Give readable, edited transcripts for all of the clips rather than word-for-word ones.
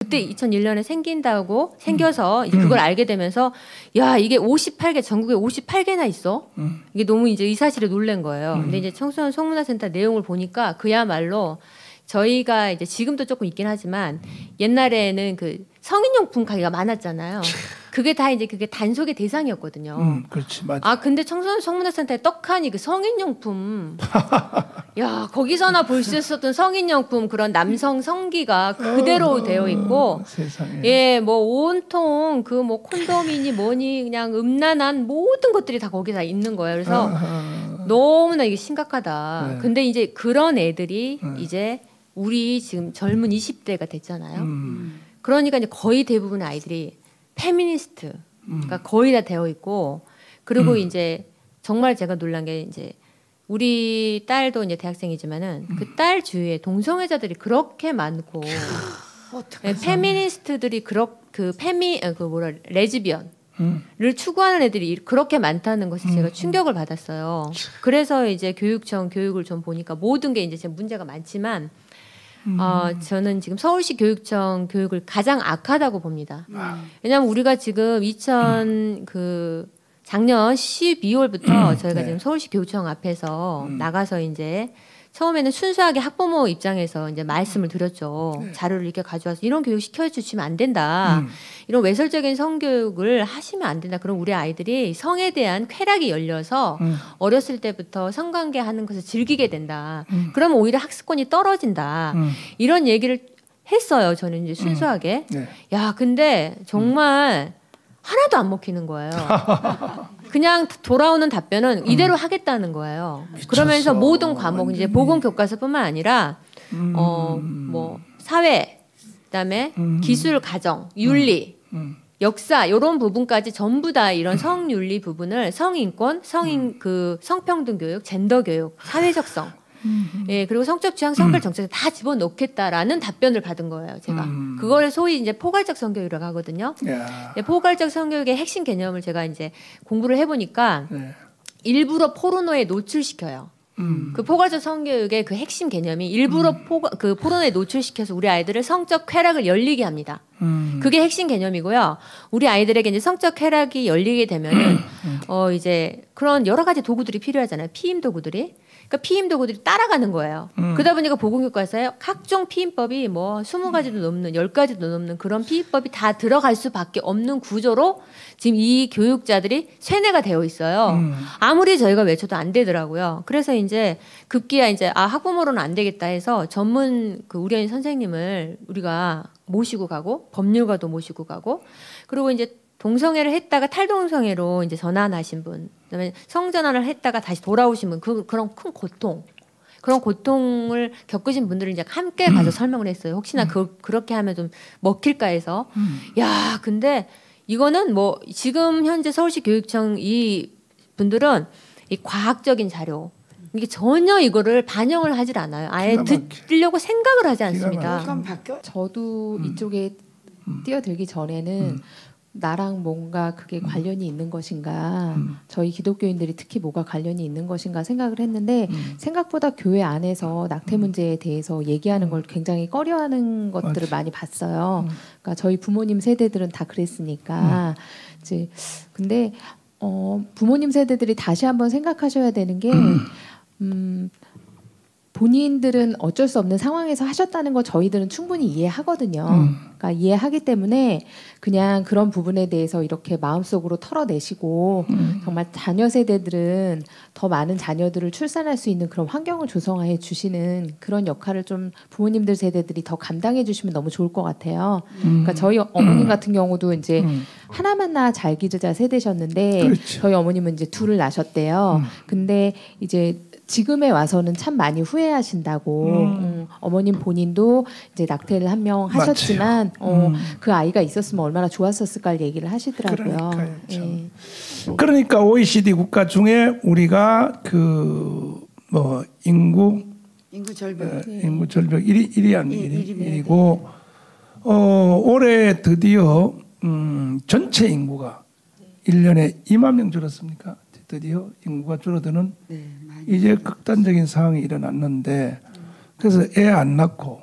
그때 2001년에 생겨서 이제 그걸 알게 되면서 야 이게 58개 전국에 58개나 있어. 이게 너무 이제 이 사실에 놀란 거예요. 근데 이제 청소년 성문화센터 내용을 보니까 그야말로 저희가 이제 지금도 조금 있긴 하지만 옛날에는 그 성인용품 가게가 많았잖아요. 그게 다 이제 그게 단속의 대상이었거든요. 그렇지, 맞아. 근데 청소년 성문화센터에 떡하니 그 성인용품, 야 거기서나 볼 수 있었던 성인용품 그런 남성 성기가 그대로 되어 있고, 세상에. 예, 뭐 온통 그 뭐 콘돔이니 뭐니 그냥 음란한 모든 것들이 다 거기 다 있는 거예요. 그래서 너무나 이게 심각하다. 네. 근데 이제 그런 애들이 이제 우리 지금 젊은 20대가 됐잖아요. 그러니까 이제 거의 대부분의 아이들이 페미니스트가 거의 다 되어 있고, 그리고 이제 정말 제가 놀란 게 이제 우리 딸도 이제 대학생이지만은 그 딸 주위에 동성애자들이 그렇게 많고, 네, 페미니스트들이 레즈비언 를 추구하는 애들이 그렇게 많다는 것이 제가 충격을 받았어요. 그래서 이제 교육청 교육을 좀 보니까 모든 게 이제 지금 문제가 많지만 저는 지금 서울시 교육청 교육을 가장 악하다고 봅니다. 왜냐하면 우리가 지금 작년 12월부터 저희가 지금 서울시 교육청 앞에서 나가서 이제 처음에는 순수하게 학부모 입장에서 이제 말씀을 드렸죠. 자료를 이렇게 가져와서 이런 교육 시켜주시면 안 된다. 이런 외설적인 성교육을 하시면 안 된다. 그럼 우리 아이들이 성에 대한 쾌락이 열려서 어렸을 때부터 성관계 하는 것을 즐기게 된다. 그러면 오히려 학습권이 떨어진다. 이런 얘기를 했어요. 저는 이제 순수하게. 야, 근데 정말 하나도 안 먹히는 거예요. 그냥 돌아오는 답변은 이대로 하겠다는 거예요. 미쳤어. 그러면서 모든 과목 이제 보건 교과서뿐만 아니라 뭐 사회, 그다음에 기술, 가정, 윤리, 역사 이런 부분까지 전부 다 이런 성윤리 부분을 성인권, 성평등 교육, 젠더 교육, 사회적성, 예 그리고 성적 취향, 성별 정책에 다 집어넣겠다라는 답변을 받은 거예요. 제가 그걸 소위 이제 포괄적 성교육이라고 하거든요. 예, 포괄적 성교육의 핵심 개념을 제가 이제 공부를 해보니까 일부러 포르노에 노출시켜요. 그 포괄적 성교육의 그 핵심 개념이 일부러 포르노에 노출시켜서 우리 아이들을 성적 쾌락을 열리게 합니다. 그게 핵심 개념이고요. 우리 아이들에게 이제 성적 쾌락이 열리게 되면은 이제 그런 여러 가지 도구들이 필요하잖아요. 피임 도구들이. 그러니까 피임 도구들이 따라가는 거예요. 그러다 보니까 보건교과서에 각종 피임법이 뭐 20가지도 넘는 10가지도 넘는 그런 피임법이 다 들어갈 수밖에 없는 구조로 지금 이 교육자들이 쇠뇌가 되어 있어요. 아무리 저희가 외쳐도 안 되더라고요. 그래서 이제 급기야 이제 학부모로는 안 되겠다 해서 전문 우리 아이 선생님을 우리가 모시고 가고 법률가도 모시고 가고 그리고 이제 동성애를 했다가 탈동성애로 이제 전환하신 분, 그다음에 성전환을 했다가 다시 돌아오신 분, 그런 큰 고통, 그런 고통을 겪으신 분들을 이제 함께 가서 설명을 했어요. 혹시나 그렇게 하면 좀 먹힐까 해서. 야, 근데 이거는 뭐 지금 현재 서울시 교육청 이 분들은 이 과학적인 자료, 이게 전혀 이거를 반영을 하질 않아요. 아예 듣려고 생각을 하지 않습니다. 저도 이쪽에 뛰어들기 전에는 나랑 뭔가 그게 관련이 있는 것인가, 저희 기독교인들이 특히 뭐가 관련이 있는 것인가 생각을 했는데 생각보다 교회 안에서 낙태 문제에 대해서 얘기하는 걸 굉장히 꺼려하는 것들을 많이 봤어요. 그러니까 저희 부모님 세대들은 다 그랬으니까 이제 근데 부모님 세대들이 다시 한번 생각하셔야 되는 게 본인들은 어쩔 수 없는 상황에서 하셨다는 거 저희들은 충분히 이해하거든요. 그러니까 이해하기 때문에 그냥 그런 부분에 대해서 이렇게 마음속으로 털어내시고 정말 자녀 세대들은 더 많은 자녀들을 출산할 수 있는 그런 환경을 조성해 주시는 그런 역할을 좀 부모님들 세대들이 더 감당해 주시면 너무 좋을 것 같아요. 그러니까 저희 어머님 같은 경우도 이제 하나만 낳아 잘 기르자 세대셨는데 그렇죠. 저희 어머님은 이제 둘을 낳으셨대요. 근데 이제 지금에 와서는 참 많이 후회하신다고. 어머님 본인도 이제 낙태를 한 명 하셨지만 그 아이가 있었으면 얼마나 좋았었을까 얘기를 하시더라고요. 예. 그러니까 OECD 국가 중에 우리가 뭐 인구 절벽 1위고 올해 드디어 전체 인구가 1년에 2만 명 줄었습니까? 드디어 인구가 줄어드는 이제 극단적인 상황이 일어났는데 그래서 애 안 낳고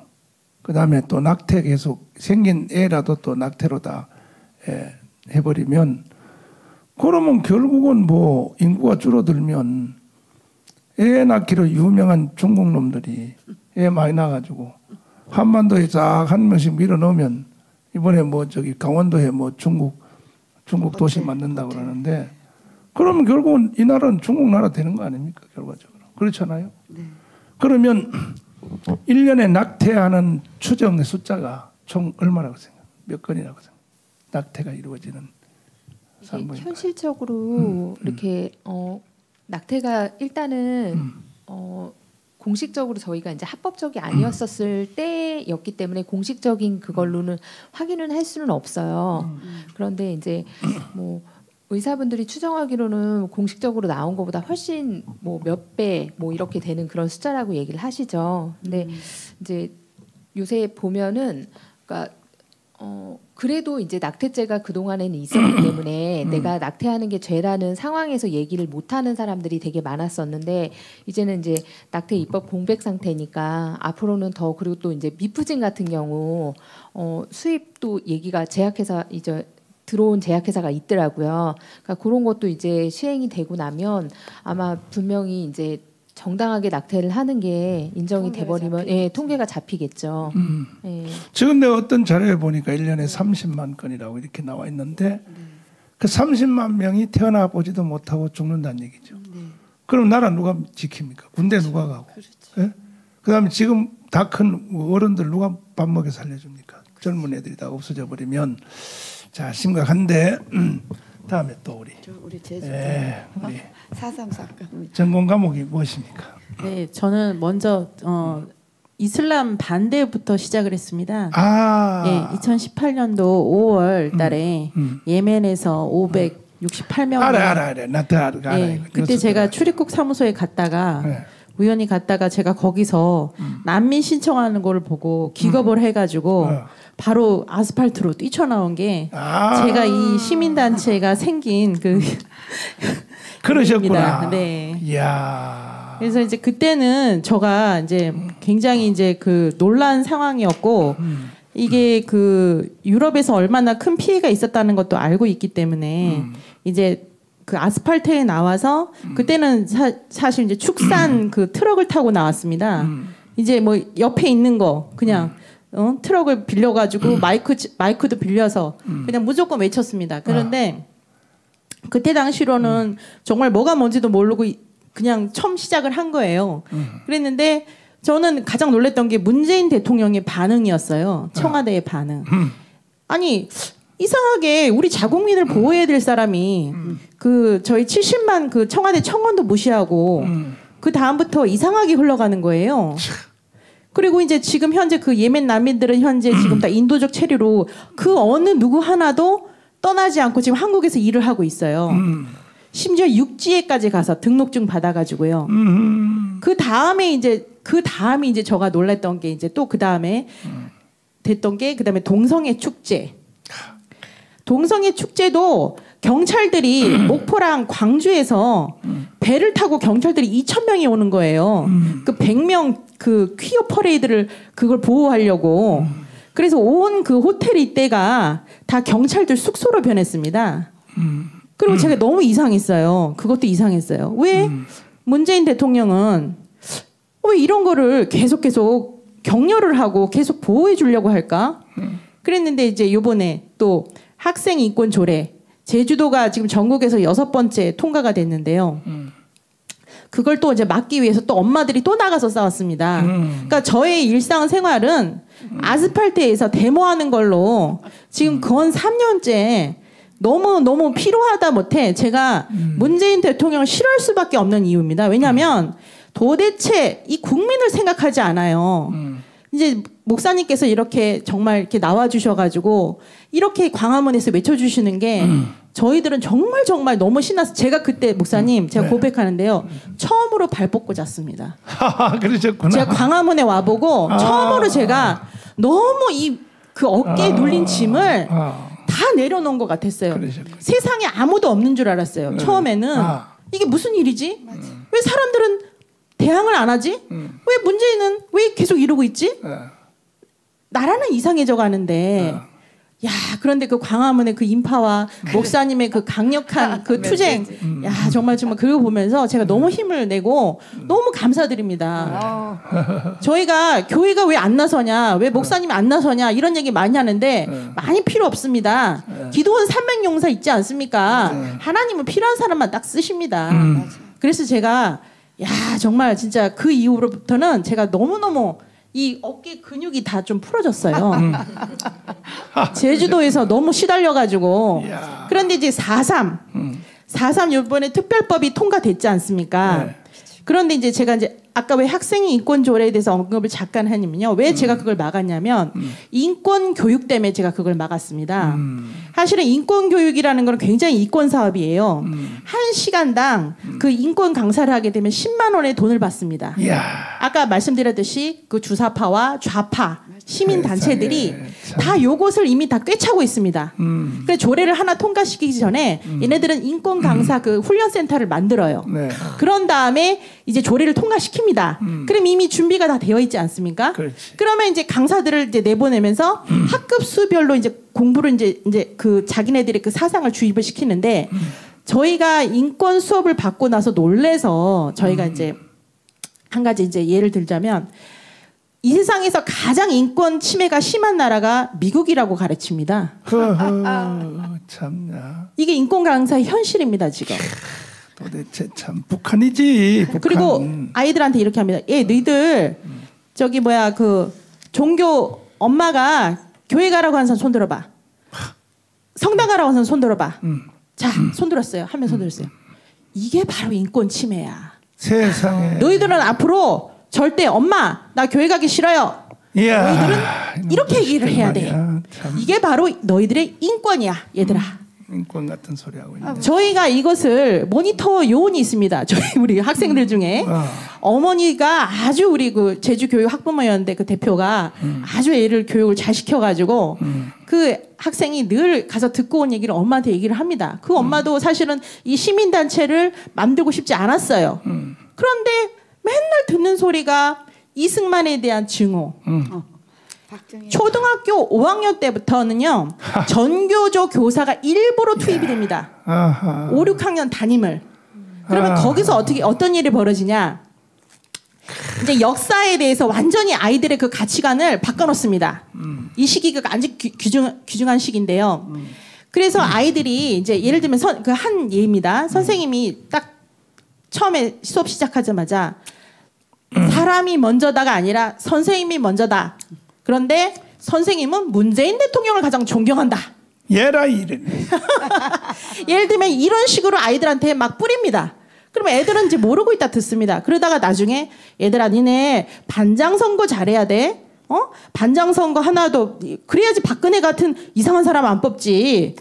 그다음에 또 낙태 계속 생긴 애라도 또 낙태로 다 해버리면 그러면 결국은 뭐 인구가 줄어들면 애 낳기로 유명한 중국 놈들이 애 많이 낳아가지고 한반도에 쫙 한 명씩 밀어넣으면 이번에 뭐 저기 강원도에 뭐 중국 도시 만든다고 그러는데 그러면 결국은 이 나라는 중국 나라 되는 거 아닙니까? 결과적으로. 그렇잖아요. 네. 그러면 1년에 낙태하는 추정의 숫자가 총 얼마라고 생각해요? 몇 건이라고 생각해요? 낙태가 이루어지는 산부인과. 현실적으로 이렇게 낙태가 일단은 공식적으로 저희가 이제 합법적이 아니었었을 때였기 때문에 공식적인 그걸로는 확인을 할 수는 없어요. 그런데 이제 뭐 의사분들이 추정하기로는 공식적으로 나온 것보다 훨씬 뭐 몇 배 뭐 이렇게 되는 그런 숫자라고 얘기를 하시죠. 근데 이제 요새 보면은 그러니까 그래도 이제 낙태죄가 그동안에는 있었기 때문에 내가 낙태하는 게 죄라는 상황에서 얘기를 못하는 사람들이 되게 많았었는데 이제는 이제 낙태 입법 공백 상태니까 앞으로는 더 그리고 또 이제 미프진 같은 경우 수입도 얘기가 제약회사 이제 들어온 제약회사가 있더라고요. 그러니까 그런 것도 이제 시행이 되고 나면 아마 분명히 이제 정당하게 낙태를 하는 게 인정이 돼버리면 통계가 잡히겠죠. 지금 내가 어떤 자료에 보니까 1년에 30만 건이라고 이렇게 나와 있는데 그 30만 명이 태어나 보지도 못하고 죽는다는 얘기죠. 그럼 나라 누가 지킵니까? 군대 누가 가고? 그렇죠. 그다음에 지금 다 큰 어른들 누가 밥 먹여 살려줍니까? 젊은 애들이 다 없어져 버리면 자 심각한데 다음에 또 우리 제주 우리 4.3 사건 전공 과목이 무엇입니까? 네, 저는 먼저 이슬람 반대부터 시작을 했습니다. 네, 2018년도 5월 달에 예멘에서 568명. 알아. 나도 알아. 네, 그때 제가 출입국 사무소에 갔다가 우연히 갔다가 제가 거기서 난민 신청하는 걸 보고 기겁을 해가지고 바로 아스팔트로 뛰쳐나온 게 제가 이 시민단체가 생긴 그 그러셨구나. 네. 이야. 그래서 이제 그때는 제가 이제 굉장히 이제 그 놀란 상황이었고 이게 그 유럽에서 얼마나 큰 피해가 있었다는 것도 알고 있기 때문에 이제 그 아스팔트에 나와서 그때는 사실 이제 축산 그 트럭을 타고 나왔습니다. 이제 뭐 옆에 있는 거 그냥 트럭을 빌려가지고 마이크도 빌려서 그냥 무조건 외쳤습니다. 그런데 그때 당시로는 정말 뭐가 뭔지도 모르고 그냥 처음 시작을 한 거예요. 그랬는데 저는 가장 놀랐던 게 문재인 대통령의 반응이었어요. 청와대의 반응. 아니 이상하게 우리 자국민을 보호해야 될 사람이 그 저희 70만 그 청와대 청원도 무시하고 그 다음부터 이상하게 흘러가는 거예요. 그리고 이제 지금 현재 그 예멘 난민들은 현재 지금 다 인도적 체류로 그 어느 누구 하나도 떠나지 않고 지금 한국에서 일을 하고 있어요. 심지어 육지에까지 가서 등록증 받아가지고요. 그 다음에 이제 제가 놀랐던 게 이제 또 그 다음에 됐던 게 그 다음에 동성애 축제. 동성애 축제도 경찰들이 목포랑 광주에서 배를 타고 경찰들이 2,000명이 오는 거예요. 그 100명 그 퀴어 퍼레이드를 그걸 보호하려고. 그래서 온 그 호텔 이때가 다 경찰들 숙소로 변했습니다. 그리고 제가 너무 이상했어요. 그것도 이상했어요. 왜 문재인 대통령은 왜 이런 거를 계속 격려를 하고 계속 보호해 주려고 할까? 그랬는데 이제 요번에 또 학생 인권 조례 제주도가 지금 전국에서 6번째 통과가 됐는데요. 그걸 또 이제 막기 위해서 또 엄마들이 또 나가서 싸웠습니다. 그러니까 저의 일상생활은 아스팔트에서 데모하는 걸로 지금 건 3년째 너무 필요하다 못해 제가 문재인 대통령을 싫어할 수밖에 없는 이유입니다. 왜냐하면 도대체 이 국민을 생각하지 않아요. 이제 목사님께서 이렇게 정말 이렇게 나와주셔가지고 이렇게 광화문에서 외쳐주시는 게 저희들은 정말 너무 신나서 제가 그때 목사님 제가 고백하는데요. 처음으로 발 뻗고 잤습니다. 그러셨구나. 제가 광화문에 와보고 처음으로 제가 너무 그 어깨에 눌린 짐을 다 내려놓은 것 같았어요. 그러셨구나. 세상에 아무도 없는 줄 알았어요. 처음에는 이게 무슨 일이지? 왜 사람들은 대항을 안 하지? 왜 문재인은 왜 계속 이러고 있지? 나라는 이상해져 가는데 야, 그런데 그 광화문의 그 인파와 목사님의 그 강력한 그 투쟁, 야, 정말 그거 보면서 제가 너무 힘을 내고 너무 감사드립니다. 저희가 교회가 왜 안 나서냐, 왜 목사님이 안 나서냐 이런 얘기 많이 하는데 많이 필요 없습니다. 기도원 300용사 있지 않습니까? 하나님은 필요한 사람만 딱 쓰십니다. 그래서 제가 야, 정말 진짜 그 이후로부터는 제가 너무너무 이 어깨 근육이 다 좀 풀어졌어요. 제주도에서 너무 시달려가지고. 그런데 이제 4.3 이번에 특별법이 통과됐지 않습니까? 네. 그런데 이제 제가 이제 아까 왜 학생의 인권 조례에 대해서 언급을 잠깐 하냐면요. 왜 제가 그걸 막았냐면 인권 교육 때문에 제가 그걸 막았습니다. 사실은 인권 교육이라는 건 굉장히 이권 사업이에요. 한 시간당 그 인권 강사를 하게 되면 10만 원의 돈을 받습니다. 아까 말씀드렸듯이 그 주사파와 좌파 시민 단체들이 다 요것을 이미 다 꿰차고 있습니다. 그래서 조례를 하나 통과시키기 전에 얘네들은 인권 강사 그 훈련센터를 만들어요. 네. 그런 다음에 이제 조례를 통과시킵니다. 그럼 이미 준비가 다 되어 있지 않습니까? 그렇지. 그러면 이제 강사들을 이제 내보내면서 학급 수별로 이제 공부를 이제 그 자기네들의 그 사상을 주입을 시키는데 저희가 인권 수업을 받고 나서 놀래서 저희가 이제 한 가지 이제 예를 들자면 이 세상에서 가장 인권 침해가 심한 나라가 미국이라고 가르칩니다. 참나. 이게 인권 강사의 현실입니다 지금. 도대체 참 북한이지. 북한. 그리고 아이들한테 이렇게 합니다. 예, 너희들 저기 뭐야 그 종교 엄마가 교회 가라고 하는 사람 손 들어봐. 성당 가라고 하는 사람 손 들어봐. 자, 손 들었어요. 한 명 손 들었어요. 이게 바로 인권 침해야. 세상에. 너희들은 앞으로 절대 엄마 나 교회 가기 싫어요. 이야, 너희들은 이렇게 얘기를 해야 돼. 참. 이게 바로 너희들의 인권이야, 얘들아. 인권 같은 소리 하고 있네. 저희가 이것을 모니터 요원이 있습니다. 저희 우리 학생들 중에 어머니가 아주 우리 그 제주 교육 학부모였는데 그 대표가 아주 애를 교육을 잘 시켜가지고 그 학생이 늘 가서 듣고 온 얘기를 엄마한테 얘기를 합니다. 그 엄마도 사실은 이 시민 단체를 만들고 싶지 않았어요. 그런데 맨날 듣는 소리가 이승만에 대한 증오. 초등학교 5학년 때부터는요 전교조 교사가 일부러 투입이 됩니다. 5, 6학년 담임을. 그러면 거기서 어떤 일이 벌어지냐? 이제 역사에 대해서 완전히 아이들의 그 가치관을 바꿔놓습니다. 이 시기가 아주 귀중한 시기인데요. 그래서 아이들이 이제 예를 들면 그 한 예입니다. 선생님이 딱 처음에 수업 시작하자마자 사람이 먼저다가 아니라 선생님이 먼저다. 그런데 선생님은 문재인 대통령을 가장 존경한다. 얘라 이래. 예를 들면 이런 식으로 아이들한테 막 뿌립니다. 그러면 애들은 이제 모르고 있다 듣습니다. 그러다가 나중에 얘들아 니네 반장선거 잘해야 돼. 반장선거 하나도 그래야지 박근혜 같은 이상한 사람 안 뽑지.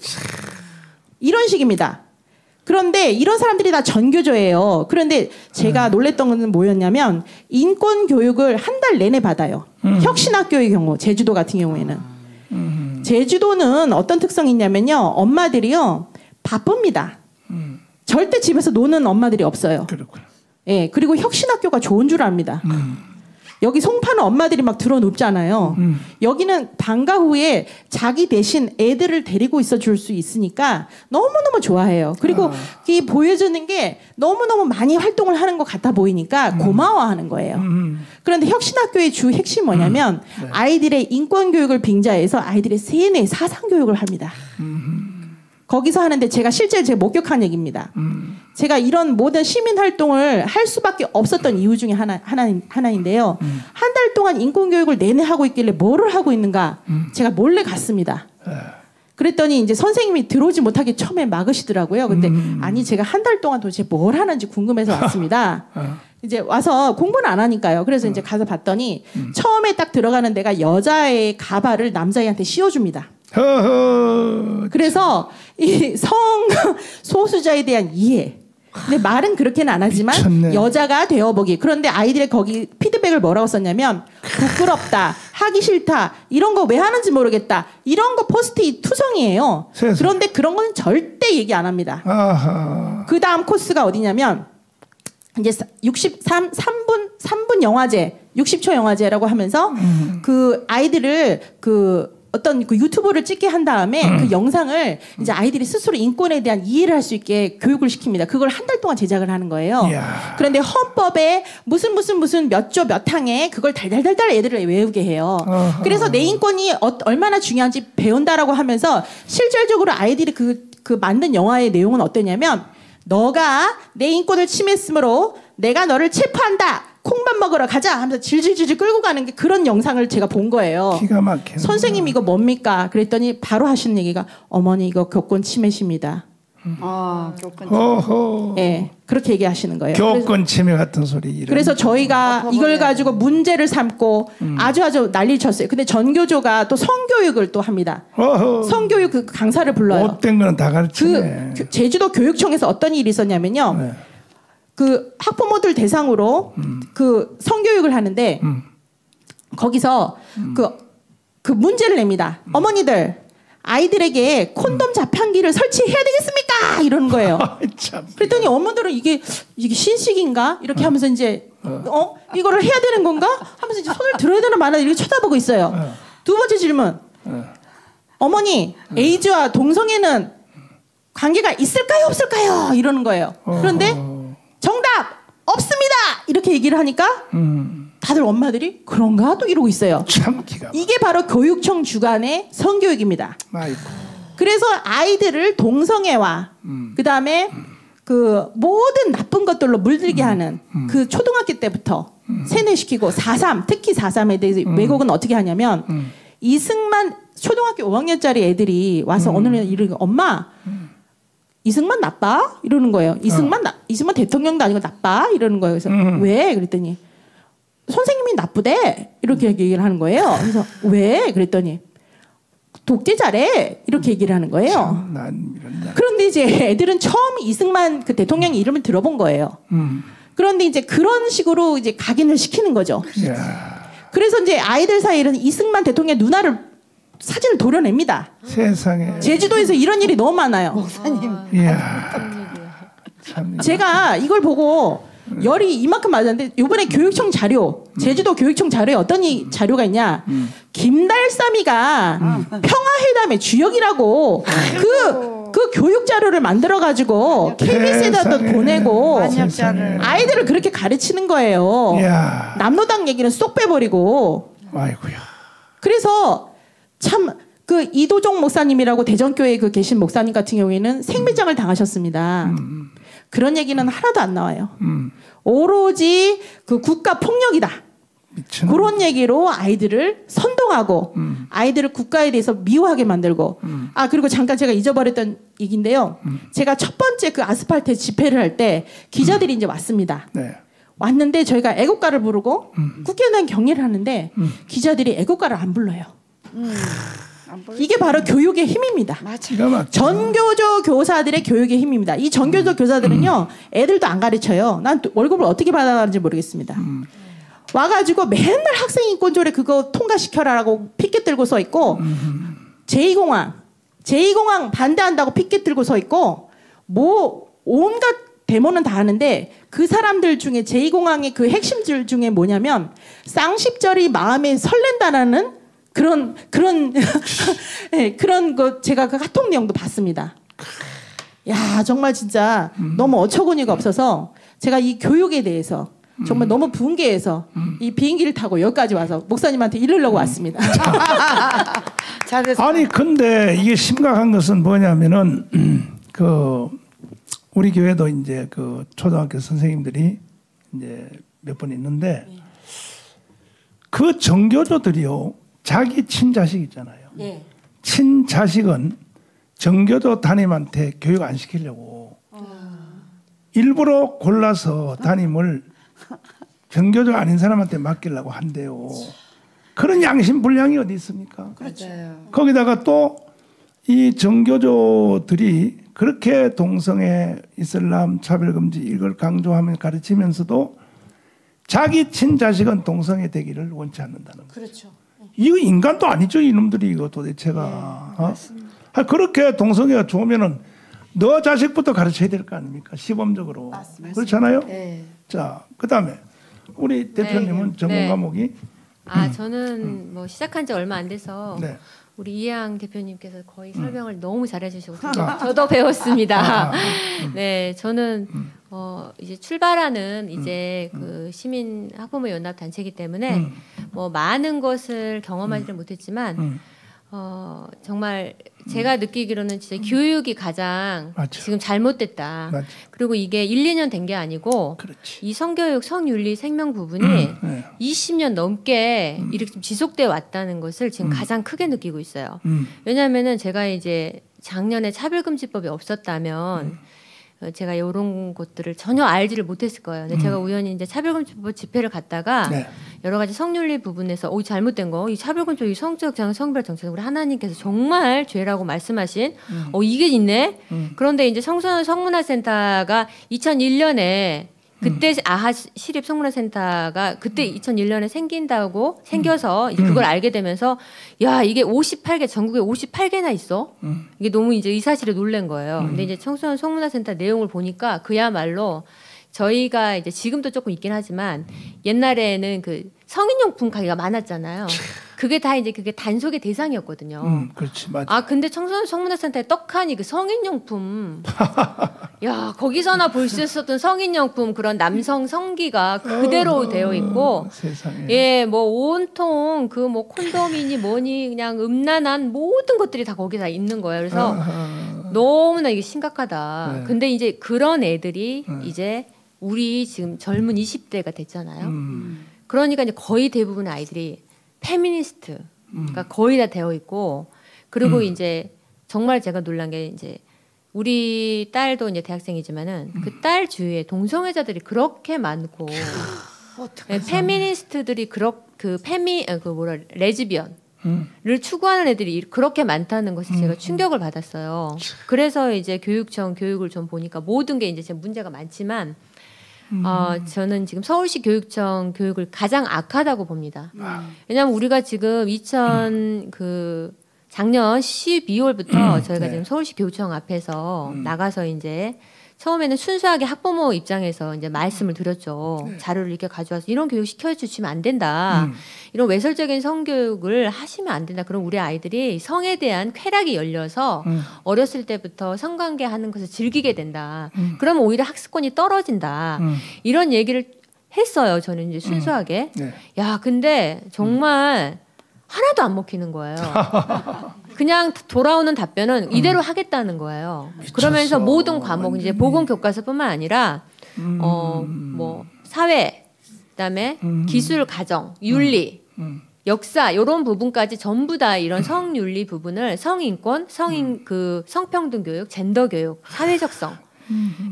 이런 식입니다. 그런데 이런 사람들이 다 전교조예요. 그런데 제가 놀랬던 건 뭐였냐면 인권 교육을 한 달 내내 받아요. 혁신학교의 경우 제주도 같은 경우에는 제주도는 어떤 특성이 있냐면요. 엄마들이요 바쁩니다. 절대 집에서 노는 엄마들이 없어요. 그렇구나. 예, 그리고 혁신학교가 좋은 줄 압니다. 여기 송파는 엄마들이 막 들어눕잖아요. 여기는 방과 후에 자기 대신 애들을 데리고 있어 줄 수 있으니까 너무너무 좋아해요. 그리고 이 보여주는 게 너무너무 많이 활동을 하는 것 같아 보이니까 고마워하는 거예요. 그런데 혁신학교의 주 핵심이 뭐냐면 아이들의 인권교육을 빙자해서 아이들의 세뇌 사상교육을 합니다. 거기서 하는데 제가 목격한 얘기입니다. 제가 이런 모든 시민 활동을 할 수밖에 없었던 이유 중에 하나인데요. 한 달 동안 인권교육을 내내 하고 있길래 뭐를 하고 있는가 제가 몰래 갔습니다. 그랬더니 이제 선생님이 들어오지 못하게 처음에 막으시더라고요. 근데 아니 제가 한 달 동안 도대체 뭘 하는지 궁금해서 왔습니다. 이제 와서 공부는 안 하니까요. 그래서 이제 가서 봤더니 처음에 딱 들어가는 데가 여자의 가발을 남자애한테 씌워줍니다. 그래서 이 소수자에 대한 이해. 근데 말은 그렇게는 안 하지만 미쳤네. 여자가 되어보기. 그런데 아이들의 거기 피드백을 뭐라고 썼냐면 부끄럽다, 하기 싫다, 이런 거 왜 하는지 모르겠다. 이런 거 포스트잇 투성이에요. 세상. 그런데 그런 건 절대 얘기 안 합니다. 그 다음 코스가 어디냐면 이제 3분 영화제, 60초 영화제라고 하면서 그 아이들을 그 어떤 그 유튜브를 찍게 한 다음에 그 영상을 이제 아이들이 스스로 인권에 대한 이해를 할 수 있게 교육을 시킵니다. 그걸 한 달 동안 제작을 하는 거예요. 이야. 그런데 헌법에 무슨 몇 조 몇 항에 그걸 달달달달 애들을 외우게 해요. 어허. 그래서 내 인권이 얼마나 중요한지 배운다라고 하면서 실질적으로 아이들이 그 만든 영화의 내용은 어떠냐면 너가 내 인권을 침해했으므로 내가 너를 체포한다. 콩밥 먹으러 가자 하면서 질질질질 끌고 가는 게 그런 영상을 제가 본 거예요. 기가 막히네. 선생님 이거 뭡니까? 그랬더니 바로 하시는 얘기가 어머니 이거 교권 침해십니다. 교권. 어허. 예, 그렇게 얘기하시는 거예요. 교권 침해 같은 소리. 이런. 그래서 저희가 이걸 가지고 문제를 삼고 아주 난리를 쳤어요. 근데 전교조가 또 성교육을 또 합니다. 어허. 성교육 그 강사를 불러요. 못된 거는 다 가르치네. 제주도 교육청에서 어떤 일이 있었냐면요. 네. 그 학부모들 대상으로 그 성교육을 하는데 거기서 그 문제를 냅니다. 어머니들 아이들에게 콘돔 자판기를 설치해야 되겠습니까? 이러는 거예요. 참. 그랬더니 어머니들은 이게 신식인가 이렇게 하면서 이제 이거를 해야 되는 건가 하면서 이제 손을 들어야 되나 말아야 이렇게 쳐다보고 있어요. 두 번째 질문. 어머니 에이즈와 동성애는 관계가 있을까요 없을까요? 이러는 거예요. 그런데 정답 없습니다. 이렇게 얘기를 하니까 다들 엄마들이 그런가 또 이러고 있어요. 참 기가. 이게 바로 교육청 주관의 성교육입니다. 아이고. 그래서 아이들을 동성애와 그다음에 그 모든 나쁜 것들로 물들게 하는 그 초등학교 때부터 세뇌시키고 4.3 특히 4.3에 대해서 외국은 어떻게 하냐면 이승만 초등학교 5학년짜리 애들이 와서 어느 날 이러고 엄마 이승만 나빠? 이러는 거예요. 이승만 대통령도 아니고 나빠? 이러는 거예요. 그래서 왜? 그랬더니 선생님이 나쁘대? 이렇게 얘기를 하는 거예요. 그래서 왜? 그랬더니 독재자래? 이렇게 얘기를 하는 거예요. 참, 난 이런. 그런데 이제 애들은 처음 이승만 그 대통령의 이름을 들어본 거예요. 그런데 이제 그런 식으로 이제 각인을 시키는 거죠. 이야. 그래서 이제 아이들 사이에는 이승만 대통령의 누나를 사진을 도려냅니다. 세상에. 제주도에서 이런 일이 너무 많아요. 이야. 참. 제가 이걸 보고 열이 이만큼 맞았는데 이번에 교육청 자료, 제주도 교육청 자료에 어떤 자료가 있냐? 김달삼이가 평화회담의 주역이라고 그 교육 자료를 만들어 가지고 KBS에다 또 보내고 만역자를. 아이들을 그렇게 가르치는 거예요. 이야. 남로당 얘기는 쏙 빼버리고. 아이고야. 그래서 참 그 이도종 목사님이라고 대전교회에 그 계신 목사님 같은 경우에는 생매장을 당하셨습니다. 그런 얘기는 하나도 안 나와요. 오로지 그 국가 폭력이다. 미친. 그런 얘기로 아이들을 선동하고 아이들을 국가에 대해서 미워하게 만들고 그리고 잠깐 제가 잊어버렸던 얘기인데요. 제가 첫 번째 그 아스팔트 집회를 할 때 기자들이 이제 왔습니다. 네. 왔는데 저희가 애국가를 부르고 국회의원 경례를 하는데 기자들이 애국가를 안 불러요. 이게 바로 교육의 힘입니다. 기가 막혀. 전교조 교사들의 교육의 힘입니다. 이 전교조 교사들은요, 애들도 안 가르쳐요. 난 월급을 어떻게 받아가는지 모르겠습니다. 와가지고 맨날 학생 인권조례 그거 통과시켜라라고 피켓 들고 서 있고, 제2공항 반대한다고 피켓 들고 서 있고, 뭐 온갖 데모는 다 하는데 그 사람들 중에 제2공항의 그 핵심들 중에 뭐냐면 쌍십절이 마음에 설렌다라는 그런 네, 그런 거 제가 그 카톡 내용도 봤습니다. 야 정말 진짜 너무 어처구니가 없어서 제가 이 교육에 대해서 정말 너무 분개해서 이 비행기를 타고 여기까지 와서 목사님한테 이르려고 왔습니다. 잘했어. 아니 근데 이게 심각한 것은 뭐냐면은 그 우리 교회도 이제 그 초등학교 선생님들이 이제 몇 분 있는데 그 정교조들이요. 자기 친자식 있잖아요. 예. 친자식은 정교조 담임한테 교육 안 시키려고 일부러 골라서 담임을 정교조 아닌 사람한테 맡기려고 한대요. 그런 양심불량이 어디 있습니까? 맞아요. 거기다가 또 이 정교조들이 그렇게 동성애, 이슬람, 차별금지 이걸 강조하면 가르치면서도 자기 친자식은 동성애 되기를 원치 않는다는 거죠. 그렇죠. 이거 인간도 아니죠, 이놈들이 이거 도대체가. 그렇게 동성애가 좋으면은 너 자식부터 가르쳐야 될 거 아닙니까? 시범적으로. 맞습니다. 그렇잖아요. 네. 자, 그다음에 우리 대표님은 전문 네. 과목이 저는 뭐 시작한 지 얼마 안 돼서 네. 우리 이해양 대표님께서 거의 설명을 너무 잘해주시고 저도 배웠습니다. 네, 저는 이제 출발하는 이제 그 시민 학부모 연합 단체이기 때문에 뭐 많은 것을 경험하지는 못했지만 정말 제가 느끼기로는 진짜 교육이 가장 맞죠. 지금 잘못됐다. 맞죠. 그리고 이게 1, 2년 된 게 아니고 그렇지. 이 성교육, 성윤리, 생명 부분이 네. 20년 넘게 이렇게 좀 지속돼 왔다는 것을 지금 가장 크게 느끼고 있어요. 왜냐하면은 제가 이제 작년에 차별금지법이 없었다면 제가 이런 것들을 전혀 알지를 못했을 거예요. 근데 제가 우연히 이제 차별금지법 집회를 갔다가 네. 여러 가지 성윤리 부분에서 잘못된 거, 이 차별금지법, 이 성적 장 성별 정책, 우리 하나님께서 정말 죄라고 말씀하신 이게 있네. 그런데 이제 청소년 성문화센터가 2001년에 그때 아하 시립 성문화센터가 그때 2001년에 생겨서 이제 그걸 알게 되면서 야 이게 58개 전국에 58개나 있어. 이게 너무 이제 이 사실에 놀란 거예요. 근데 이제 청소년 성문화센터 내용을 보니까 그야말로 저희가 이제 지금도 조금 있긴 하지만 옛날에는 그 성인용품 가게가 많았잖아요. 그게 다 이제 그게 단속의 대상이었거든요. 그렇지, 맞아. 근데 청소년 성문화센터에 떡하니 그 성인용품, 야 거기서나 볼 수 있었던 성인용품 그런 남성 성기가 그대로 되어 있고, 세상에. 예, 뭐 온통 그 뭐 콘돔이니 뭐니 그냥 음란한 모든 것들이 다 거기 다 있는 거예요. 그래서 너무나 이게 심각하다. 네. 근데 이제 그런 애들이 이제 우리 지금 젊은 20대가 됐잖아요. 그러니까 이제 거의 대부분의 아이들이 페미니스트가 거의 다 되어 있고, 그리고 이제 정말 제가 놀란 게 이제 우리 딸도 이제 대학생이지만은 그 딸 주위에 동성애자들이 그렇게 많고, 네, 페미니스트들이 레즈비언 를 추구하는 애들이 그렇게 많다는 것이 제가 충격을 받았어요. 그래서 이제 교육청 교육을 좀 보니까 모든 게 이제 지금 문제가 많지만 저는 지금 서울시 교육청 교육을 가장 악하다고 봅니다. 왜냐하면 우리가 지금 작년 12월부터 저희가 지금 서울시 교육청 앞에서 나가서 이제 처음에는 순수하게 학부모 입장에서 이제 말씀을 드렸죠. 자료를 이렇게 가져와서 이런 교육 시켜주시면 안 된다. 이런 외설적인 성교육을 하시면 안 된다. 그럼 우리 아이들이 성에 대한 쾌락이 열려서 어렸을 때부터 성관계 하는 것을 즐기게 된다. 그러면 오히려 학습권이 떨어진다. 이런 얘기를 했어요. 저는 이제 순수하게. 네. 야, 근데 정말 하나도 안 먹히는 거예요. 그냥 돌아오는 답변은 이대로 하겠다는 거예요. 그러면서 모든 과목 이제 보건 교과서뿐만 아니라 뭐 사회, 그다음에 기술, 가정, 윤리, 역사 이런 부분까지 전부 다 이런 성윤리 부분을 성인권, 성평등 교육, 젠더 교육, 사회적성,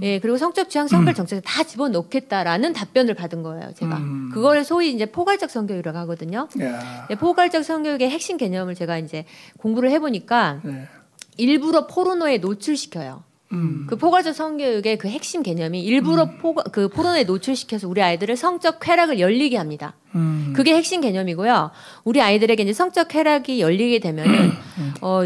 예 그리고 성적 취향, 성별 정책에 다 집어넣겠다라는 답변을 받은 거예요. 제가 그걸 소위 이제 포괄적 성교육이라고 하거든요. 야. 예, 포괄적 성교육의 핵심 개념을 제가 이제 공부를 해보니까 네. 일부러 포르노에 노출시켜요. 그 포괄적 성교육의 그 핵심 개념이 일부러 포르노에 노출시켜서 우리 아이들을 성적 쾌락을 열리게 합니다. 그게 핵심 개념이고요. 우리 아이들에게 이제 성적 쾌락이 열리게 되면은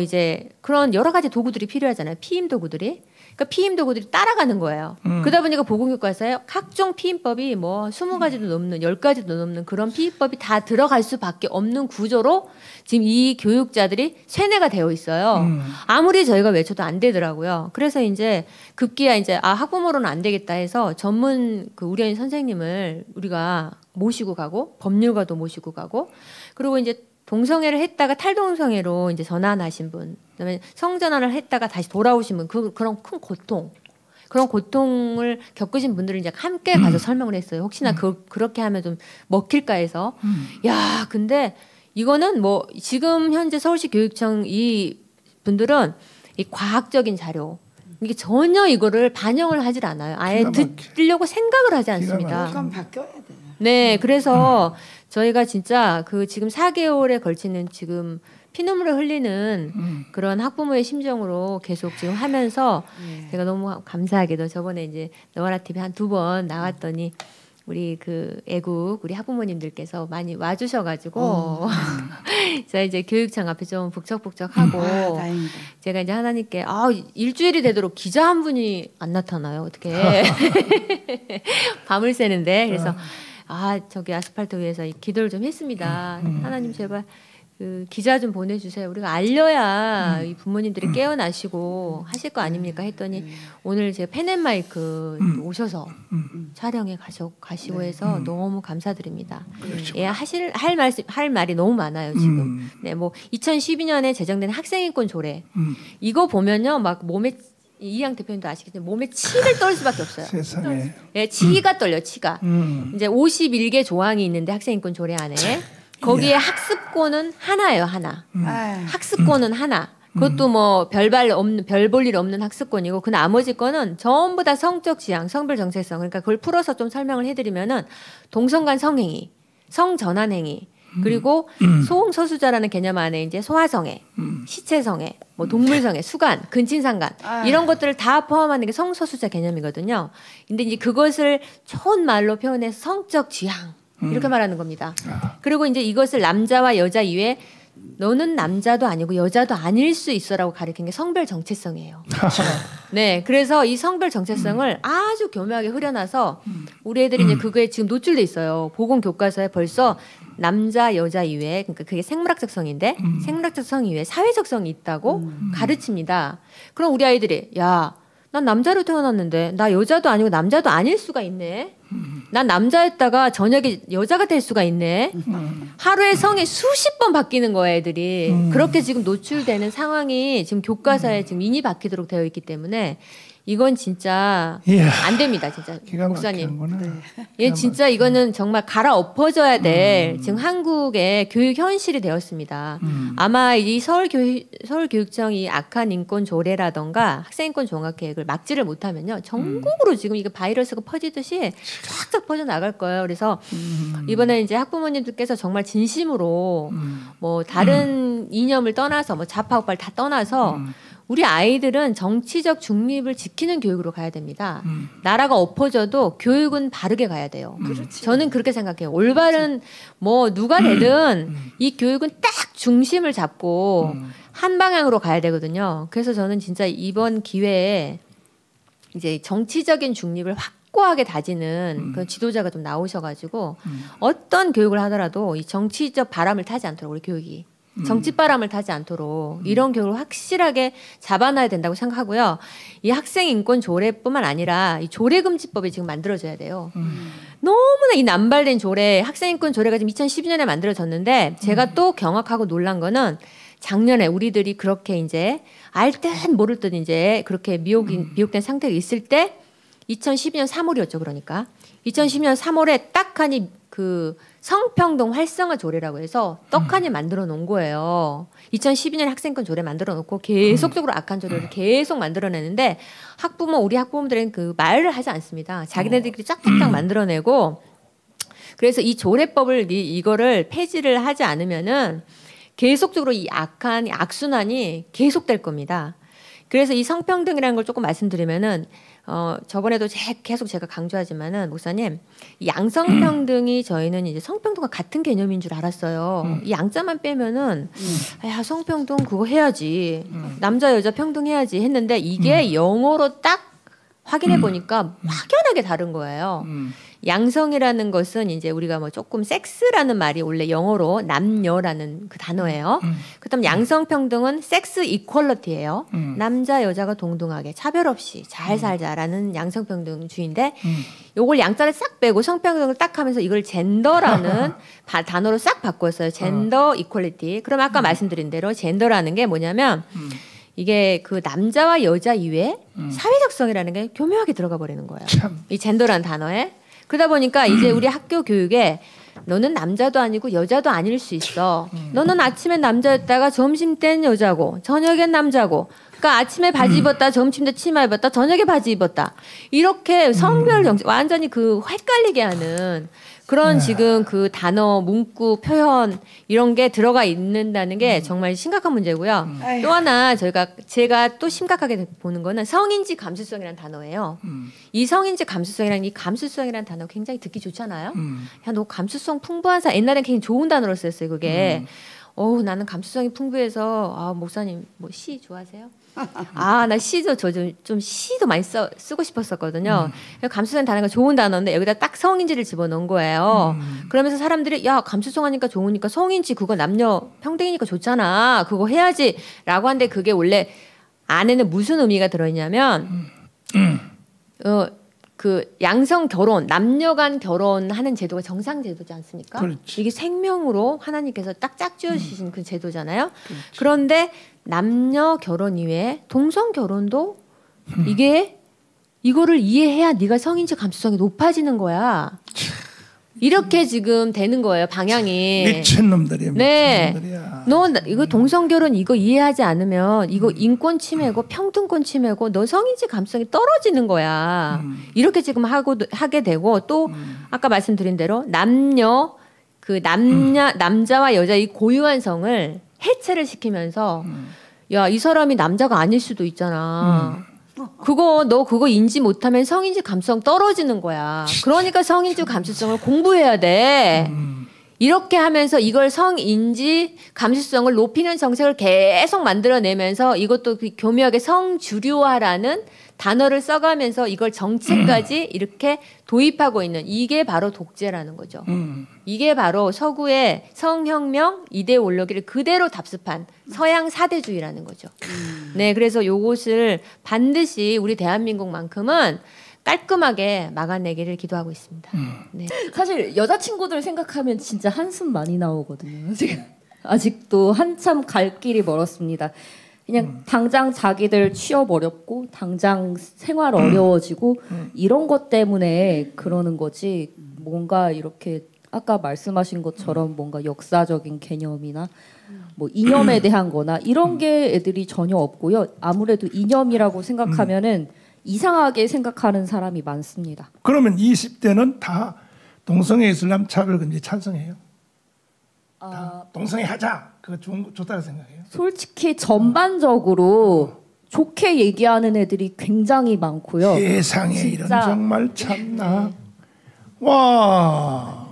이제 그런 여러 가지 도구들이 필요하잖아요. 피임 도구들이. 그러니까 피임 도구들이 따라가는 거예요. 그러다 보니까 보건교과서에 각종 피임법이 뭐 20가지도 넘는 10가지도 넘는 그런 피임법이 다 들어갈 수밖에 없는 구조로 지금 이 교육자들이 쇠뇌가 되어 있어요. 아무리 저희가 외쳐도 안 되더라고요. 그래서 이제 급기야 이제 학부모로는 안 되겠다 해서 전문 우리 어린 선생님을 우리가 모시고 가고 법률가도 모시고 가고 그리고 이제 동성애를 했다가 탈동성애로 이제 전환하신 분, 그다음에 성전환을 했다가 다시 돌아오신 분, 그런 큰 고통, 그런 고통을 겪으신 분들을 이제 함께 가서 설명을 했어요. 혹시나 그렇게 하면 좀 먹힐까 해서. 야, 근데 이거는 뭐 지금 현재 서울시 교육청 이 분들은 이 과학적인 자료 이게 전혀 이거를 반영을 하질 않아요. 아예 듣려고 생각을 하지 않습니다. 그럼 바뀌어야 돼. 네, 그래서 저희가 진짜 지금 4개월에 걸치는 지금 피눈물을 흘리는 그런 학부모의 심정으로 계속 지금 하면서 제가 너무 감사하게도 저번에 이제 너와라 TV 한 2번 나왔더니 우리 그 애국 우리 학부모님들께서 많이 와주셔가지고 제가 이제 교육청 앞에 좀 북적북적하고 다행이다. 제가 이제 하나님께 일주일이 되도록 기자 한 분이 안 나타나요 어떻게 밤을 새는데 그래서 저기 아스팔트 위에서 기도를 좀 했습니다. 하나님 제발 그 기자 좀 보내주세요. 우리가 알려야 이 부모님들이 깨어나시고 하실 거 아닙니까 했더니 오늘 제가 펜앤마이크 오셔서 촬영에 가시고 해서 너무 감사드립니다. 예, 할 말이 너무 많아요 지금. 네, 뭐 2012년에 제정된 학생인권 조례 이거 보면요 막 몸에 이양 대표님도 아시겠지만 몸에 치를 떨 수밖에 없어요. 세상에. 예, 치가 떨려 치가. 이제 51개 조항이 있는데 학생인권 조례 안에. 거기에 학습권은 하나예요, 하나. 학습권은 하나. 그것도 뭐 별 볼 일 없는 학습권이고 그 나머지 거는 전부 다 성적 지향, 성별 정체성. 그러니까 그걸 풀어서 좀 설명을 해드리면은 동성 간 성행위, 성전환 행위, 그리고 소홍서수자라는 개념 안에 이제 소아성애, 시체성애, 뭐 동물성애, 수간, 근친상간 이런 것들을 다 포함하는 게 성서수자 개념이거든요. 근데 이제 그것을 좋은 말로 표현해서 성적 지향. 이렇게 말하는 겁니다. 그리고 이제 이것을 남자와 여자 이외에 너는 남자도 아니고 여자도 아닐 수 있어라고 가리킨 게 성별 정체성이에요. 네, 그래서 이 성별 정체성을 아주 교묘하게 흐려놔서 우리 애들이 이제 그거에 지금 노출돼 있어요. 보건 교과서에 벌써 남자 여자 이외에 그러니까 그게 생물학적 성인데 생물학적 성 이외에 사회적 성이 있다고 가르칩니다. 그럼 우리 아이들이 난 남자로 태어났는데 나 여자도 아니고 남자도 아닐 수가 있네. 난 남자였다가 저녁에 여자가 될 수가 있네. 하루에 성이 수십 번 바뀌는 거예요, 애들이. 그렇게 지금 노출되는 상황이 지금 교과서에 지금 인이 박히도록 되어 있기 때문에 이건 진짜 안 됩니다, 진짜. 목사님. 예, 진짜 이거는 정말 갈아엎어져야 될 지금 한국의 교육 현실이 되었습니다. 아마 이 서울교육청이 악한 인권 조례라던가 학생인권 종합계획을 막지를 못하면요, 전국으로 지금 이거 바이러스가 퍼지듯이 쫙쫙 퍼져 나갈 거예요. 그래서 이번에 이제 학부모님들께서 정말 진심으로 뭐 다른 이념을 떠나서 뭐 좌파 우파를 다 떠나서 우리 아이들은 정치적 중립을 지키는 교육으로 가야 됩니다. 나라가 엎어져도 교육은 바르게 가야 돼요. 저는 그렇게 생각해요. 올바른 뭐 누가 되든 이 교육은 딱 중심을 잡고 한 방향으로 가야 되거든요. 그래서 저는 진짜 이번 기회에 이제 정치적인 중립을 확고하게 다지는 그런 지도자가 좀 나오셔가지고 어떤 교육을 하더라도 이 정치적 바람을 타지 않도록 우리 교육이 정치바람을 타지 않도록 이런 교육을 확실하게 잡아놔야 된다고 생각하고요. 이 학생인권 조례뿐만 아니라 이 조례금지법이 지금 만들어져야 돼요. 너무나 이 남발된 조례, 학생인권 조례가 지금 2012년에 만들어졌는데 제가 또 경악하고 놀란 거는 작년에 우리들이 그렇게 이제 알 듯 모를 듯 이제 그렇게 미혹된 상태가 있을 때 2012년 3월이었죠. 그러니까 2012년 3월에 딱하니 그 성평등 활성화 조례라고 해서 떡하니 만들어 놓은 거예요. 2012년에 학생권 조례 만들어 놓고 계속적으로 악한 조례를 계속 만들어내는데 우리 학부모들은 그 말을 하지 않습니다. 자기네들끼리 쫙쫙쫙 만들어내고 그래서 이 조례법을 이거를 폐지를 하지 않으면은 계속적으로 이 악한 악순환이 계속될 겁니다. 그래서 이 성평등이라는 걸 조금 말씀드리면은 저번에도 계속 제가 강조하지만은 목사님 이 양성평등이 저희는 이제 성평등과 같은 개념인 줄 알았어요. 이 양자만 빼면은 야 성평등 그거 해야지 남자 여자 평등해야지 했는데 이게 영어로 딱 확인해 보니까 확연하게 다른 거예요. 양성이라는 것은 이제 우리가 뭐 조금 섹스라는 말이 원래 영어로 남녀라는 그 단어예요. 그다음 양성평등은 섹스 이퀄러티예요. 남자 여자가 동등하게 차별 없이 잘 살자라는 양성평등주의인데 요걸 양자를 싹 빼고 성평등을 딱 하면서 이걸 젠더라는 단어로 싹 바꿨어요. 젠더 이퀄리티. 그럼 아까 말씀드린 대로 젠더라는 게 뭐냐면 이게 그 남자와 여자 이외에 사회적성이라는 게 교묘하게 들어가 버리는 거예요. 이 젠더라는 단어에. 그러다 보니까 이제 우리 학교 교육에 너는 남자도 아니고 여자도 아닐 수 있어. 너는 아침엔 남자였다가 점심 땐 여자고 저녁엔 남자고. 그러니까 아침에 바지 입었다, 점심 때 치마 입었다, 저녁에 바지 입었다. 이렇게 성별 정책 완전히 그 헷갈리게 하는 그런 지금 그 단어, 문구, 표현 이런 게 들어가 있는다는 게 정말 심각한 문제고요. 또 하나 제가 또 심각하게 보는 거는 성인지 감수성이라는 단어예요. 이 성인지 감수성이라는 이 감수성이라는 단어 굉장히 듣기 좋잖아요. 야, 너 감수성 풍부한 사람. 옛날엔 굉장히 좋은 단어로 썼어요. 그게. 나는 감수성이 풍부해서 목사님 뭐 시 좋아하세요? 나 시도 좀 시도 많이 쓰고 싶었었거든요. 감수성 단어가 좋은 단어인데 여기다 딱 성인지를 집어넣은 거예요. 그러면서 사람들이 야 감수성 하니까 좋으니까 성인지 그거 남녀 평등이니까 좋잖아. 그거 해야지라고 하는데 그게 원래 안에는 무슨 의미가 들어있냐면 그 양성 결혼, 남녀 간 결혼하는 제도가 정상 제도지 않습니까? 그렇지. 이게 생명으로 하나님께서 딱 짝지어 주신 그 제도잖아요. 그렇지. 그런데 남녀 결혼 이외에 동성 결혼도 이거를 이해해야 네가 성인지 감수성이 높아지는 거야. 이렇게 지금 되는 거예요, 방향이. 미친놈들이야. 네. 너 이거 동성 결혼 이거 이해하지 않으면 이거 인권 침해고 평등권 침해고 너 성인지 감수성이 떨어지는 거야. 이렇게 지금 하게 되고 또 아까 말씀드린 대로 남자와 여자 이 고유한 성을 해체를 시키면서 야, 이 사람이 남자가 아닐 수도 있잖아. 너 그거 인지 못하면 성인지 감수성 떨어지는 거야. 그러니까 성인지 감수성을 공부해야 돼. 이렇게 하면서 이걸 성인지 감수성을 높이는 정책을 계속 만들어내면서 이것도 교묘하게 성주류화라는 단어를 써가면서 이걸 정책까지 이렇게 도입하고 있는 이게 바로 독재라는 거죠. 이게 바로 서구의 성혁명 이데올로기를 그대로 답습한 서양 사대주의라는 거죠. 네, 그래서 요것을 반드시 우리 대한민국만큼은 깔끔하게 막아내기를 기도하고 있습니다. 네. 사실 여자친구들 생각하면 진짜 한숨 많이 나오거든요. 지금 아직도 한참 갈 길이 멀었습니다. 그냥 당장 자기들 취업 어렵고 당장 생활 어려워지고 이런 것 때문에 그러는 거지 뭔가 이렇게 아까 말씀하신 것처럼 뭔가 역사적인 개념이나 뭐 이념에 대한 거나 이런 게 애들이 전혀 없고요. 아무래도 이념이라고 생각하면은 이상하게 생각하는 사람이 많습니다. 그러면 20대는 다 동성애 이슬람 차별금지 찬성해요? 동성애 하자. 그거 좋다고 생각해요? 솔직히 전반적으로 좋게 얘기하는 애들이 굉장히 많고요. 세상에 이런 정말 참나. 와.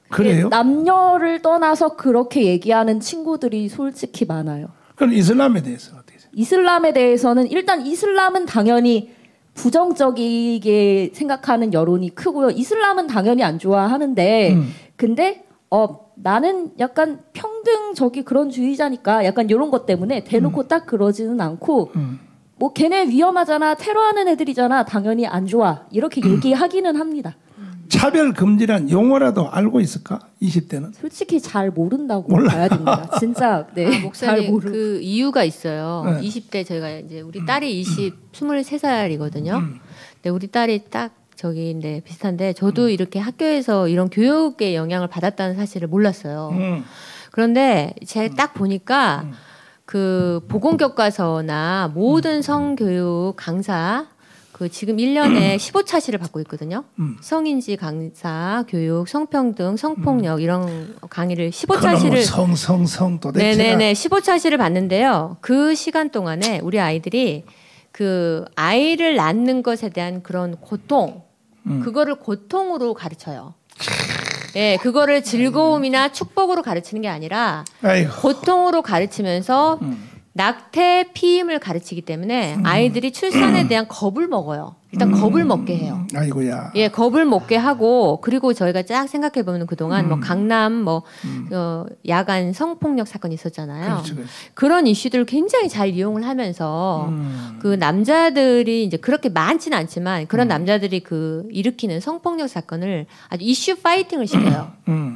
그래요? 남녀를 떠나서 그렇게 얘기하는 친구들이 솔직히 많아요. 그럼 이슬람에 대해서 어떻게 생각해요? 이슬람에 대해서는 일단 이슬람은 당연히 부정적이게 생각하는 여론이 크고요. 이슬람은 당연히 안 좋아하는데 근데 나는 약간 평등적이 그런 주의자니까 약간 이런 것 때문에 대놓고 딱 그러지는 않고 뭐 걔네 위험하잖아 테러하는 애들이잖아 당연히 안 좋아 이렇게 얘기하기는 합니다. 차별 금지란 용어라도 알고 있을까? 20대는? 솔직히 잘 모른다고 봐야 됩니다. 진짜 네. 목사님 그 이유가 있어요. 네. 20대 저희가 이제 우리 딸이 23살이거든요. 근데 우리 딸이 딱 저기인데 비슷한데 저도 이렇게 학교에서 이런 교육의 영향을 받았다는 사실을 몰랐어요. 그런데 제가 딱 보니까 그 보건교과서나 모든 성교육 강사 그 지금 1년에 15차시를 받고 있거든요. 성인지 강사, 교육, 성평등, 성폭력 이런 강의를 15차시를 성성 도대체 네네네 15차시를 받는데요. 그 시간 동안에 우리 아이들이 그 아이를 낳는 것에 대한 그런 고통 그거를 고통으로 가르쳐요. 네, 그거를 즐거움이나 축복으로 가르치는 게 아니라 고통으로 가르치면서 낙태 피임을 가르치기 때문에 아이들이 출산에 대한 겁을 먹어요. 일단 겁을 먹게 해요. 아이고야. 예, 겁을 먹게 하고 그리고 저희가 쫙 생각해 보면 그동안 뭐 강남 야간 성폭력 사건이 있었잖아요. 그렇지, 그렇지. 그런 이슈들을 굉장히 잘 이용을 하면서 그 남자들이 이제 그렇게 많지는 않지만 그런 남자들이 그 일으키는 성폭력 사건을 아주 이슈 파이팅을 시켜요.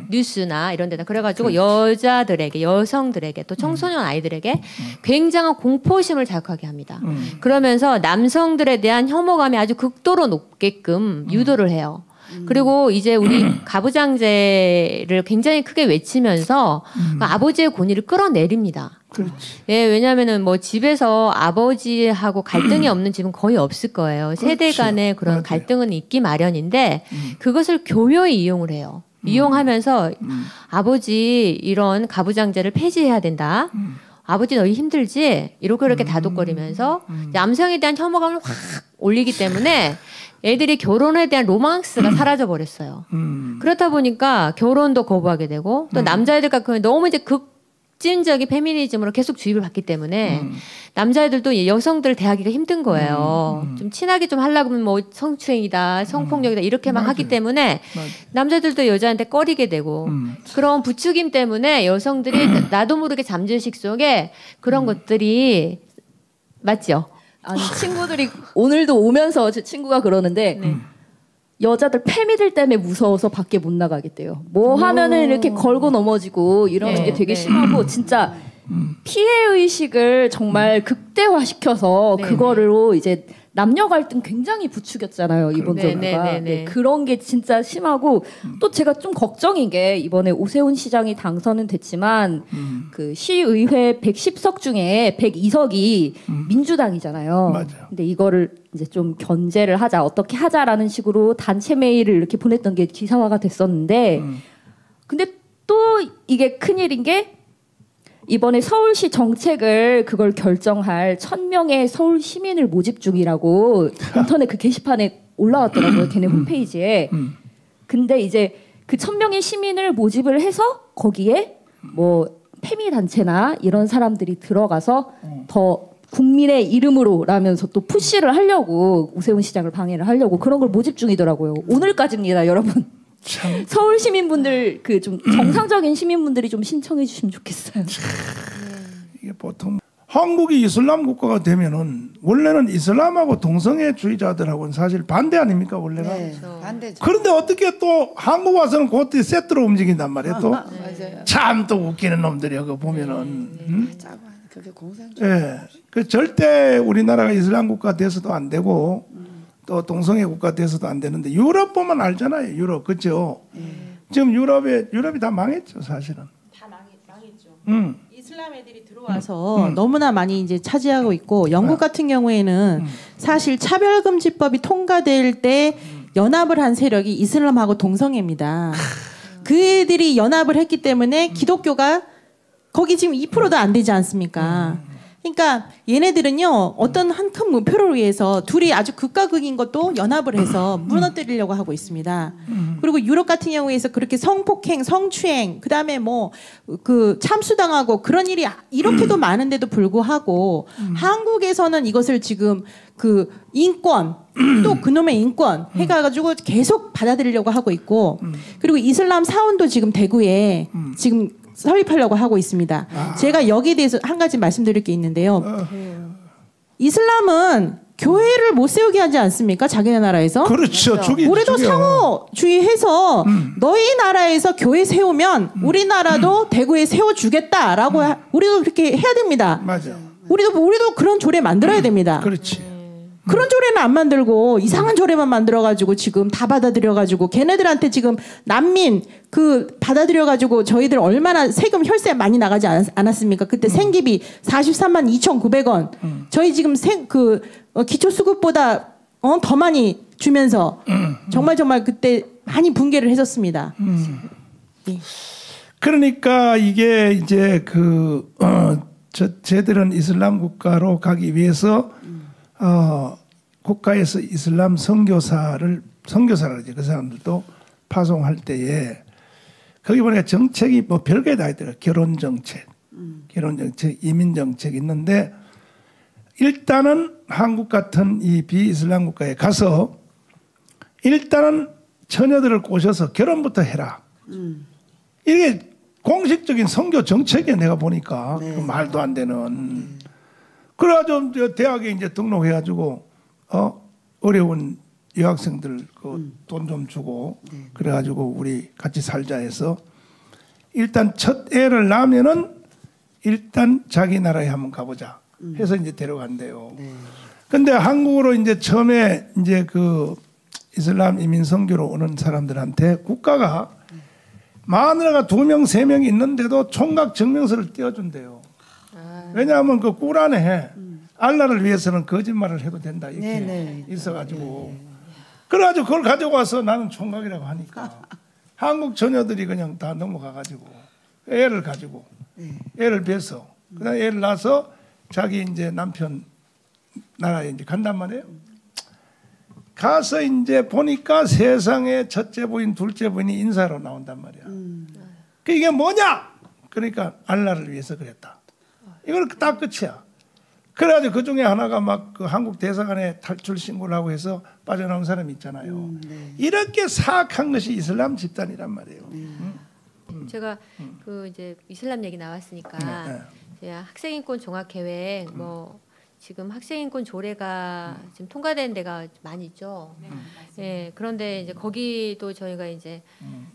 뉴스나 이런 데다 그래가지고 여자들에게 여성들에게 또 청소년 아이들에게 굉장한 공포심을 자극하게 합니다. 그러면서 남성들에 대한 혐오감이 아주 극도로 높게끔 유도를 해요. 그리고 이제 우리 가부장제를 굉장히 크게 외치면서 그 아버지의 권위를 끌어내립니다. 그렇지. 예, 왜냐하면은 뭐 집에서 아버지하고 갈등이 없는 집은 거의 없을 거예요. 세대 그렇죠. 간의 그런 맞아요. 갈등은 있기 마련인데 그것을 교묘히 이용을 해요. 이용하면서 아버지 이런 가부장제를 폐지해야 된다. 아버지 너희 힘들지? 이렇게 다독거리면서 남성에 대한 혐오감을 확 올리기 때문에 애들이 결혼에 대한 로망스가 사라져 버렸어요. 그렇다 보니까 결혼도 거부하게 되고 또 남자애들 같은 경우에 너무 이제 극진적인 페미니즘으로 계속 주입을 받기 때문에 남자애들도 여성들을 대하기가 힘든 거예요. 좀 친하게 좀 하려고 하면 뭐 성추행이다, 성폭력이다 이렇게만 맞아요. 하기 때문에 맞아요. 남자들도 여자한테 꺼리게 되고 그런 부추김 때문에 여성들이 나도 모르게 잠재의식 속에 그런 것들이 맞죠? 아니 친구들이 오늘도 오면서 제 친구가 그러는데 여자들 페미들 때문에 무서워서 밖에 못 나가겠대요. 뭐 하면은 이렇게 걸고 넘어지고 이러는 게 되게 심하고 진짜 피해 의식을 정말 극대화시켜서 그거로 이제 남녀 갈등 굉장히 부추겼잖아요 이번 정부가. 네, 그런 게 진짜 심하고 또 제가 좀 걱정인 게 이번에 오세훈 시장이 당선은 됐지만 그 시의회 110석 중에 102석이 민주당이잖아요. 맞아요. 근데 이거를 이제 좀 견제를 하자, 어떻게 하자라는 식으로 단체 메일을 이렇게 보냈던 게 기사화가 됐었는데 근데 또 이게 큰일인 게 이번에 서울시 정책을 그걸 결정할 1000명의 서울 시민을 모집 중이라고 인터넷 그 게시판에 올라왔더라고요. 걔네 홈페이지에. 근데 이제 그 1000명의 시민을 모집을 해서 거기에 뭐 페미 단체나 이런 사람들이 들어가서 더 국민의 이름으로라면서 또 푸시를 하려고 오세훈 시장을 방해를 하려고 그런 걸 모집 중이더라고요. 오늘까지입니다, 여러분. 참. 서울 시민분들 그 좀 정상적인 시민분들이 좀 신청해 주시면 좋겠어요. 이게 보통 한국이 이슬람 국가가 되면은 원래는 이슬람하고 동성애주의자들하고는 사실 반대 아닙니까 원래가? 네, 반대죠. 그런데 어떻게 또 한국 와서는 그것들이 세트로 움직인단 말이에요. 또 맞아요. 참 또 웃기는 놈들이야. 그거 보면은. 짜고 그게 공산주의. 예, 그 절대 우리나라가 이슬람 국가 돼서도 안 되고 또 동성애 국가 돼서도 안 되는데 유럽 보면 알잖아요. 유럽 그죠? 지금 유럽이 다 망했죠 사실은. 다 망했죠. 이슬람 애들이 들어와서 음. 너무나 많이 이제 차지하고 있고 영국 같은 경우에는 사실 차별금지법이 통과될 때 연합을 한 세력이 이슬람하고 동성애입니다. 그 애들이 연합을 했기 때문에 기독교가 거기 지금 2%도 안 되지 않습니까? 그러니까 얘네들은요 어떤 한 큰 목표를 위해서 둘이 아주 극과 극인 것도 연합을 해서 무너뜨리려고 하고 있습니다. 그리고 유럽 같은 경우에서 그렇게 성폭행, 성추행, 그 다음에 뭐 그 참수당하고 그런 일이 이렇게도 많은데도 불구하고 한국에서는 이것을 지금 그 인권 또 그놈의 인권 해가지고 계속 받아들이려고 하고 있고 그리고 이슬람 사원도 지금 대구에 지금 설립하려고 하고 있습니다. 제가 여기에 대해서 한 가지 말씀드릴 게 있는데요. 이슬람은 교회를 못 세우게 하지 않습니까? 자기네 나라에서. 그렇죠. 우리도 상호주의해서 너희 나라에서 교회 세우면 우리나라도 대구에 세워주겠다라고 우리도 그렇게 해야 됩니다. 맞아. 우리도 그런 조례 만들어야 됩니다. 그렇지. 그런 조례는 안 만들고 이상한 조례만 만들어가지고 지금 다 받아들여가지고 걔네들한테 지금 난민 그 받아들여가지고 저희들 얼마나 세금 혈세 많이 나가지 않았습니까? 그때 생기비 43만 2,900원 저희 지금 기초수급보다 더 많이 주면서 정말 그때 많이 붕괴를 했었습니다. 예. 그러니까 이게 이제 쟤들은 이슬람 국가로 가기 위해서 국가에서 이슬람 선교사를 그러지 그 사람들도 파송할 때에 거기 보니까 정책이 뭐 별게 다 있더라고요. 결혼 정책, 이민 정책 있는데 일단은 한국 같은 이 비이슬람 국가에 가서 일단은 처녀들을 꼬셔서 결혼부터 해라. 이게 공식적인 선교 정책이야 내가 보니까 그 말도 안 되는. 그래가지고 대학에 이제 등록해가지고 어려운 여학생들 그 돈 좀 주고 그래가지고 우리 같이 살자 해서 일단 첫 애를 낳으면은 일단 자기 나라에 한번 가보자 해서 이제 데려간대요. 근데 한국으로 이제 처음에 이제 그 이슬람 이민 선교로 오는 사람들한테 국가가 마누라가 2명, 3명 있는데도 총각 증명서를 떼어준대요. 왜냐하면 그 꿀 안에 알라를 위해서는 거짓말을 해도 된다 이렇게 네. 있어가지고 그래가지고 그걸 가지고 와서 나는 총각이라고 하니까 한국 처녀들이 그냥 다 넘어가가지고 애를 가지고 애를 뵈서 그다음 애를 낳아서 자기 이제 남편 나라에 이제 간단 말이에요. 가서 이제 보니까 세상에 첫째 부인, 둘째 부인이 인사로 나온단 말이야. 그 이게 뭐냐? 그러니까 알라를 위해서 그랬다. 이걸 딱 끝이야. 그래가지고 그 중에 하나가 막 그 한국 대사관에 탈출 신고를 하고 해서 빠져나온 사람이 있잖아요. 이렇게 사악한 것이 이슬람 집단이란 말이에요. 제가 그 이제 이슬람 얘기 나왔으니까 제가 학생인권 종합계획 뭐 지금 학생인권 조례가 지금 통과된 데가 많이 있죠. 예, 그런데 이제 거기도 저희가 이제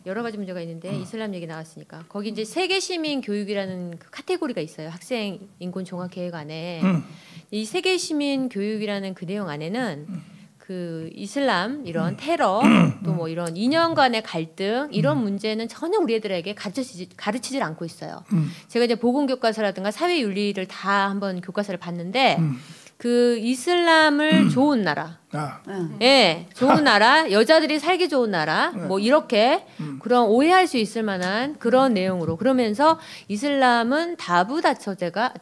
여러 가지 문제가 있는데 이슬람 얘기 나왔으니까 거기 이제 세계 시민 교육이라는 그 카테고리가 있어요. 학생인권 종합계획 안에 이 세계 시민 교육이라는 그 내용 안에는 그 이슬람 이런 테러 또 뭐 이런 이념 간의 갈등 이런 문제는 전혀 우리 애들에게 가르치질 않고 있어요. 제가 이제 보건 교과서라든가 사회 윤리를 다 한번 교과서를 봤는데 그 이슬람을 좋은 나라, 예, 좋은 나라, 여자들이 살기 좋은 나라, 뭐 이렇게 그런 오해할 수 있을 만한 그런 내용으로 그러면서 이슬람은 다처제가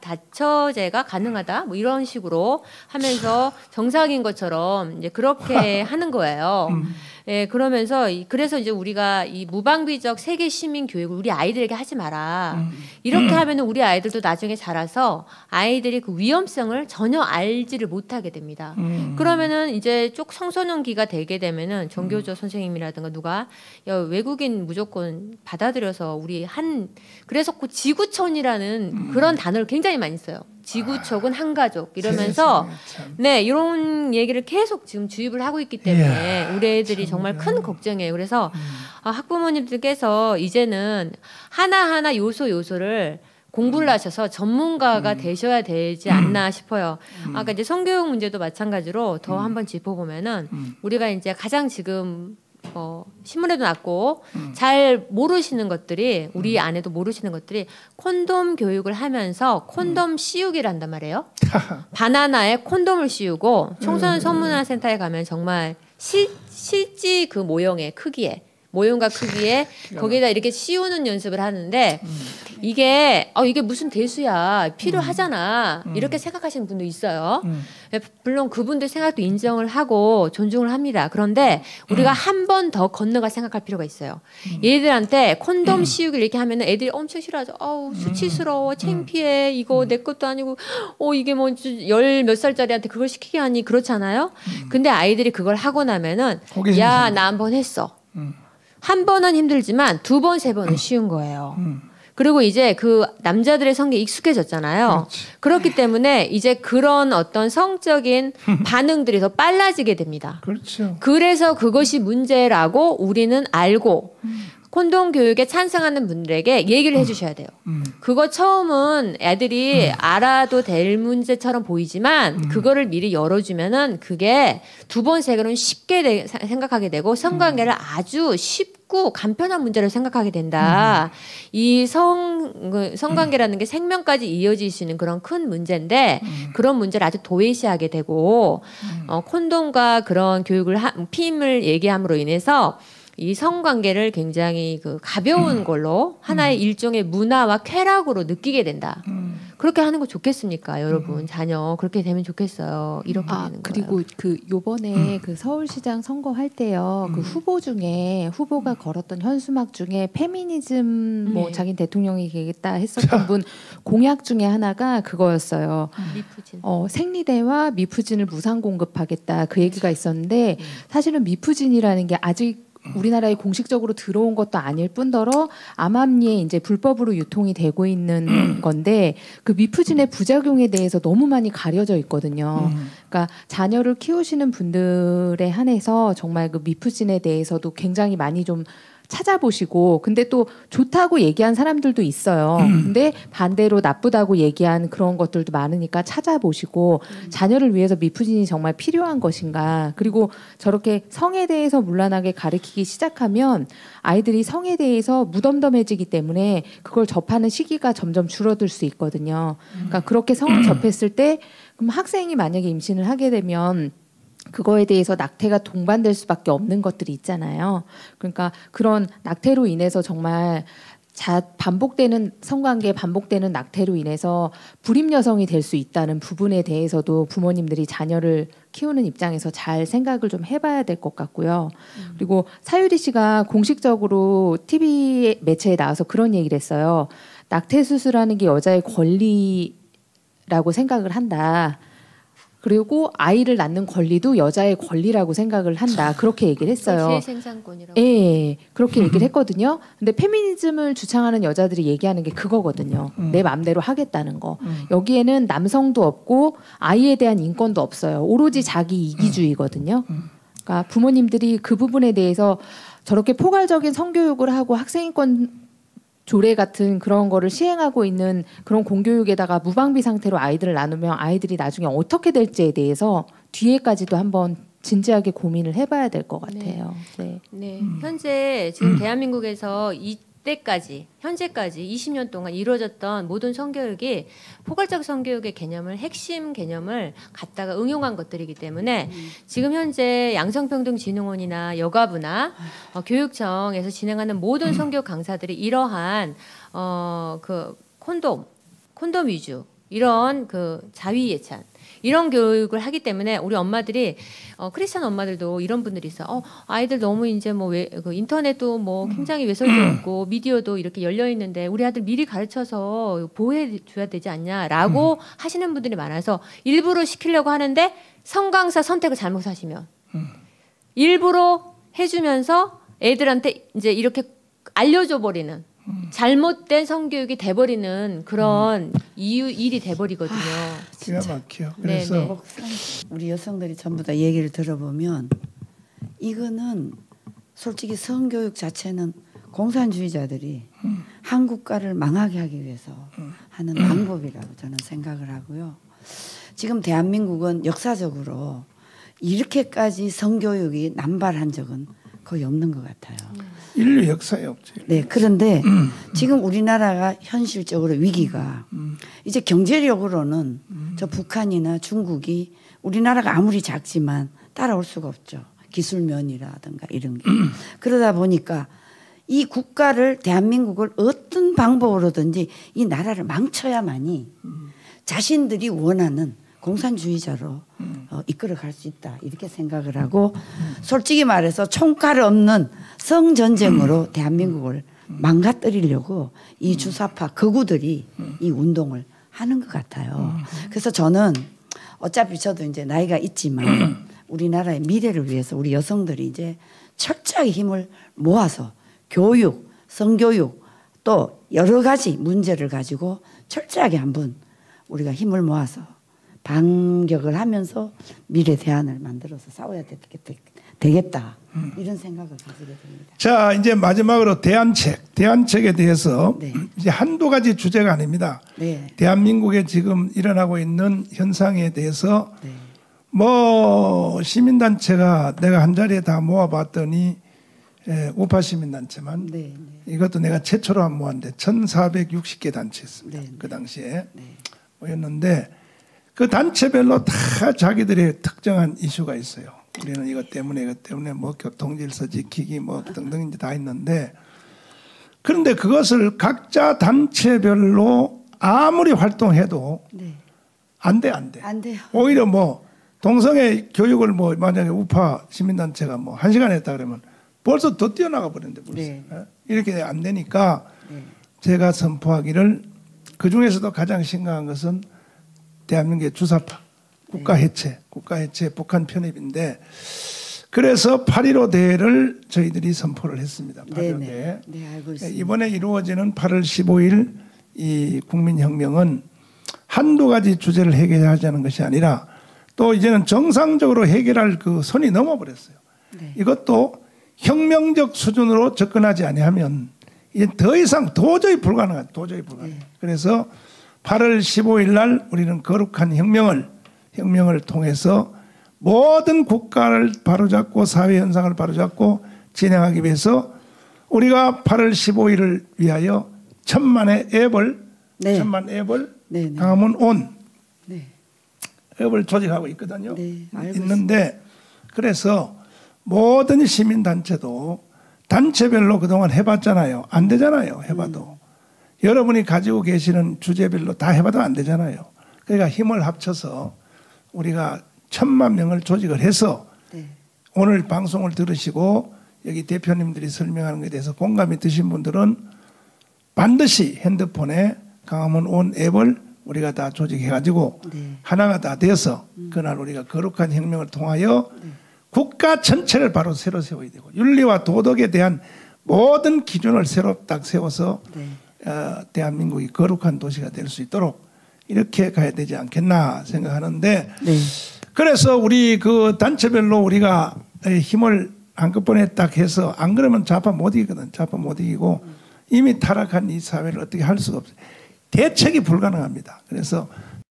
가능하다, 뭐 이런 식으로 하면서 정상인 것처럼 이제 그렇게 하는 거예요. 예, 그러면서 그래서 이제 우리가 이 무방비적 세계 시민 교육을 우리 아이들에게 하지 마라. 이렇게 하면은 우리 아이들도 나중에 자라서 아이들이 그 위험성을 전혀 알지를 못하게 됩니다. 그러면은 이제 쭉 청소년기가 되게 되면은 정교조 선생님이라든가 누가 야, 외국인 무조건 받아들여서 우리 그래서 그 지구촌이라는 그런 단어를 굉장히 많이 써요. 지구촌은 한 가족 이러면서 네 이런 얘기를 계속 지금 주입을 하고 있기 때문에 우리 애들이 정말 큰 걱정이에요. 그래서 학부모님들께서 이제는 하나하나 요소를 공부를 하셔서 전문가가 되셔야 되지 않나 싶어요. 아까 이제 성교육 문제도 마찬가지로 더 한번 짚어보면은 우리가 이제 가장 지금 신문에도 났고 잘 모르시는 것들이 우리 안에도 모르시는 것들이 콘돔 교육을 하면서 콘돔 씌우기를 한단 말이에요. 바나나에 콘돔을 씌우고 청소년 선문화센터에 가면 정말 실지 그 모형과 크기에 거기에다 이렇게 씌우는 연습을 하는데 이게 무슨 대수야 필요하잖아 이렇게 생각하시는 분도 있어요. 물론 그분들 생각도 인정을 하고 존중을 합니다. 그런데 우리가 한 번 더 건너가 생각할 필요가 있어요. 얘들한테 콘돔 씌우기를 이렇게 하면 애들이 엄청 싫어하죠. 수치스러워, 창피해, 이거 내 것도 아니고 이게 뭐 열 몇 살짜리한테 그걸 시키게 하니 그렇잖아요. 근데 아이들이 그걸 하고 나면은 야, 나 한 번 했어. 한 번은 힘들지만 두 번, 세 번은 쉬운 거예요. 그리고 이제 그 남자들의 성격이 익숙해졌잖아요. 그렇기 때문에 이제 그런 어떤 성적인 반응들이 더 빨라지게 됩니다. 그렇죠. 그래서 그것이 문제라고 우리는 알고 콘돔 교육에 찬성하는 분들에게 얘기를 해주셔야 돼요. 그거 처음은 애들이 알아도 될 문제처럼 보이지만 그거를 미리 열어주면은 그게 두 번, 세 번은 쉽게 생각하게 되고 성관계를 아주 쉽고 간편한 문제로 생각하게 된다. 이 성관계라는 게 생명까지 이어질 수 있는 그런 큰 문제인데 그런 문제를 아주 도외시하게 되고 콘돔과 그런 교육을 피임을 얘기함으로 인해서 이 성관계를 굉장히 그 가벼운 걸로 하나의 일종의 문화와 쾌락으로 느끼게 된다. 그렇게 하는 거 좋겠습니까, 여러분? 자녀 그렇게 되면 좋겠어요. 이렇게 되는 거예요. 그리고 그 요번에 그 서울시장 선거할 때요, 그 후보가 걸었던 현수막 중에 페미니즘 뭐 자기 대통령이 되겠다 했었던 분 공약 중에 하나가 그거였어요. 미푸진. 생리대와 미푸진을 무상 공급하겠다 그 얘기가 있었는데 사실은 미푸진이라는 게 아직 우리나라에 공식적으로 들어온 것도 아닐 뿐더러 암암리에 이제 불법으로 유통이 되고 있는 건데 그 미푸진의 부작용에 대해서 너무 많이 가려져 있거든요. 그러니까 자녀를 키우시는 분들에 한해서 정말 그 미푸진에 대해서도 굉장히 많이 좀 찾아보시고 근데 또 좋다고 얘기한 사람들도 있어요. 근데 반대로 나쁘다고 얘기한 그런 것들도 많으니까 찾아보시고 자녀를 위해서 미푸진이 정말 필요한 것인가. 그리고 저렇게 성에 대해서 문란하게 가르치기 시작하면 아이들이 성에 대해서 무덤덤해지기 때문에 그걸 접하는 시기가 점점 줄어들 수 있거든요. 그러니까 그렇게 성을 접했을 때 그럼 학생이 만약에 임신을 하게 되면 그거에 대해서 낙태가 동반될 수밖에 없는 것들이 있잖아요. 그러니까 그런 낙태로 인해서 정말 반복되는 성관계, 반복되는 낙태로 인해서 불임 여성이 될 수 있다는 부분에 대해서도 부모님들이 자녀를 키우는 입장에서 잘 생각을 좀 해봐야 될 것 같고요. 그리고 사유리 씨가 공식적으로 TV 매체에 나와서 그런 얘기를 했어요. 낙태 수술하는 게 여자의 권리라고 생각을 한다. 그리고 아이를 낳는 권리도 여자의 권리라고 생각을 한다. 그렇게 얘기를 했어요. 제생산권이라고. 예, 그렇게 얘기를 했거든요. 근데 페미니즘을 주창하는 여자들이 얘기하는 게 그거거든요. 내 마음대로 하겠다는 거. 여기에는 남성도 없고 아이에 대한 인권도 없어요. 오로지 자기 이기주의거든요. 그러니까 부모님들이 그 부분에 대해서 저렇게 포괄적인 성교육을 하고 학생인권 조례 같은 그런 거를 시행하고 있는 그런 공교육에다가 무방비 상태로 아이들을 나누면 아이들이 나중에 어떻게 될지에 대해서 뒤에까지도 한번 진지하게 고민을 해봐야 될 것 같아요. 네. 네. 현재 지금 대한민국에서 현재까지 20년 동안 이루어졌던 모든 성교육이 포괄적 성교육의 개념을 핵심 개념을 갖다가 응용한 것들이기 때문에 지금 현재 양성평등진흥원이나 여가부나 교육청에서 진행하는 모든 성교육 강사들이 이러한 그 콘돔 위주 이런 그 자위 예찬 이런 교육을 하기 때문에 우리 엄마들이 크리스찬 엄마들도 이런 분들이 있어. 아이들 너무 이제 뭐 그 인터넷도 뭐 굉장히 외설도 있고 미디어도 이렇게 열려 있는데 우리 아들 미리 가르쳐서 보호해 줘야 되지 않냐라고 하시는 분들이 많아서 일부러 시키려고 하는데 성강사 선택을 잘못하시면 일부러 해주면서 애들한테 이제 이렇게 알려줘 버리는. 잘못된 성교육이 돼버리는 그런 일이 돼버리거든요. 기가 막혀. 그래서 네네. 우리 여성들이 전부 다 얘기를 들어보면 이거는 솔직히 성교육 자체는 공산주의자들이 한 국가를 망하게 하기 위해서 하는 방법이라고 저는 생각을 하고요. 지금 대한민국은 역사적으로 이렇게까지 성교육이 남발한 적은 거의 없는 것 같아요. 인류 역사에 없죠. 네, 그런데 지금 우리나라가 현실적으로 위기가 이제 경제력으로는 저 북한이나 중국이 우리나라가 아무리 작지만 따라올 수가 없죠. 기술면이라든가 이런 게. 그러다 보니까 이 국가를 대한민국을 어떤 방법으로든지 이 나라를 망쳐야만이 자신들이 원하는 공산주의자로 이끌어갈 수 있다 이렇게 생각을 하고 솔직히 말해서 총칼 없는 성전쟁으로 대한민국을 망가뜨리려고 이 주사파 거구들이 이 운동을 하는 것 같아요. 그래서 저는 어차피 저도 이제 나이가 있지만 우리나라의 미래를 위해서 우리 여성들이 이제 철저하게 힘을 모아서 교육, 성교육 또 여러 가지 문제를 가지고 철저하게 한번 우리가 힘을 모아서 반격을 하면서 미래 대안을 만들어서 싸워야 되겠다. 이런 생각을 가지게 됩니다. 자, 이제 마지막으로 대안책에 대해서 네. 이제 한두 가지 주제가 아닙니다. 네. 대한민국에 지금 일어나고 있는 현상에 대해서 네. 뭐 시민단체가 내가 한 자리에 다 모아봤더니 우파 시민단체만 네, 이것도 내가 최초로 한 모았는데 1460개 단체였습니다. 네. 그 당시에 모였는데 그 단체별로 다 자기들의 특정한 이슈가 있어요. 우리는 이것 때문에 뭐 교통질서 지키기 뭐 등등 이제 다 있는데 그런데 그것을 각자 단체별로 아무리 활동해도 네. 안 돼요. 안 돼요. 오히려 뭐 동성애 교육을 뭐 만약에 우파 시민단체가 뭐 1시간 했다 그러면 벌써 더 뛰어나가 버렸는데 벌써. 네. 이렇게 안 되니까 제가 선포하기를 그 중에서도 가장 심각한 것은 대한민국의 주사파 국가 해체 북한 편입인데 그래서 8.15 대회를 저희들이 선포를 했습니다. 8.15 대회. 네, 알고 있습니다. 이번에 이루어지는 8월 15일 이 국민혁명은 한두 가지 주제를 해결하자는 것이 아니라 또 이제는 정상적으로 해결할 그 선이 넘어버렸어요. 네. 이것도 혁명적 수준으로 접근하지 아니하면 이제 더 이상 도저히 불가능하다. 도저히 불가능. 그래서 8월 15일 날 우리는 거룩한 혁명을 통해서 모든 국가를 바로잡고 사회 현상을 바로잡고 진행하기 위해서 우리가 8월 15일을 위하여 천만의 앱을 강화문 온 앱을 조직하고 있거든요. 있는데 그래서 모든 시민단체도 단체별로 그동안 해봤잖아요. 안 되잖아요. 해봐도. 여러분이 가지고 계시는 주제별로 다 해봐도 안 되잖아요. 그러니까 힘을 합쳐서 우리가 1000만 명을 조직을 해서 오늘 방송을 들으시고 여기 대표님들이 설명하는 것에 대해서 공감이 드신 분들은 반드시 핸드폰에 강화문 온 앱을 우리가 다 조직해가지고 하나가 다 돼서 그날 우리가 거룩한 혁명을 통하여 국가 전체를 바로 새로 세워야 되고 윤리와 도덕에 대한 모든 기준을 새로 딱 세워서 대한민국이 거룩한 도시가 될 수 있도록 이렇게 가야 되지 않겠나 생각하는데 그래서 우리 그 단체별로 우리가 힘을 한꺼번에 딱 해서 안 그러면 좌파 못 이기거든. 좌파 못 이기고 이미 타락한 이 사회를 어떻게 할 수가 없어요. 대책이 불가능합니다. 그래서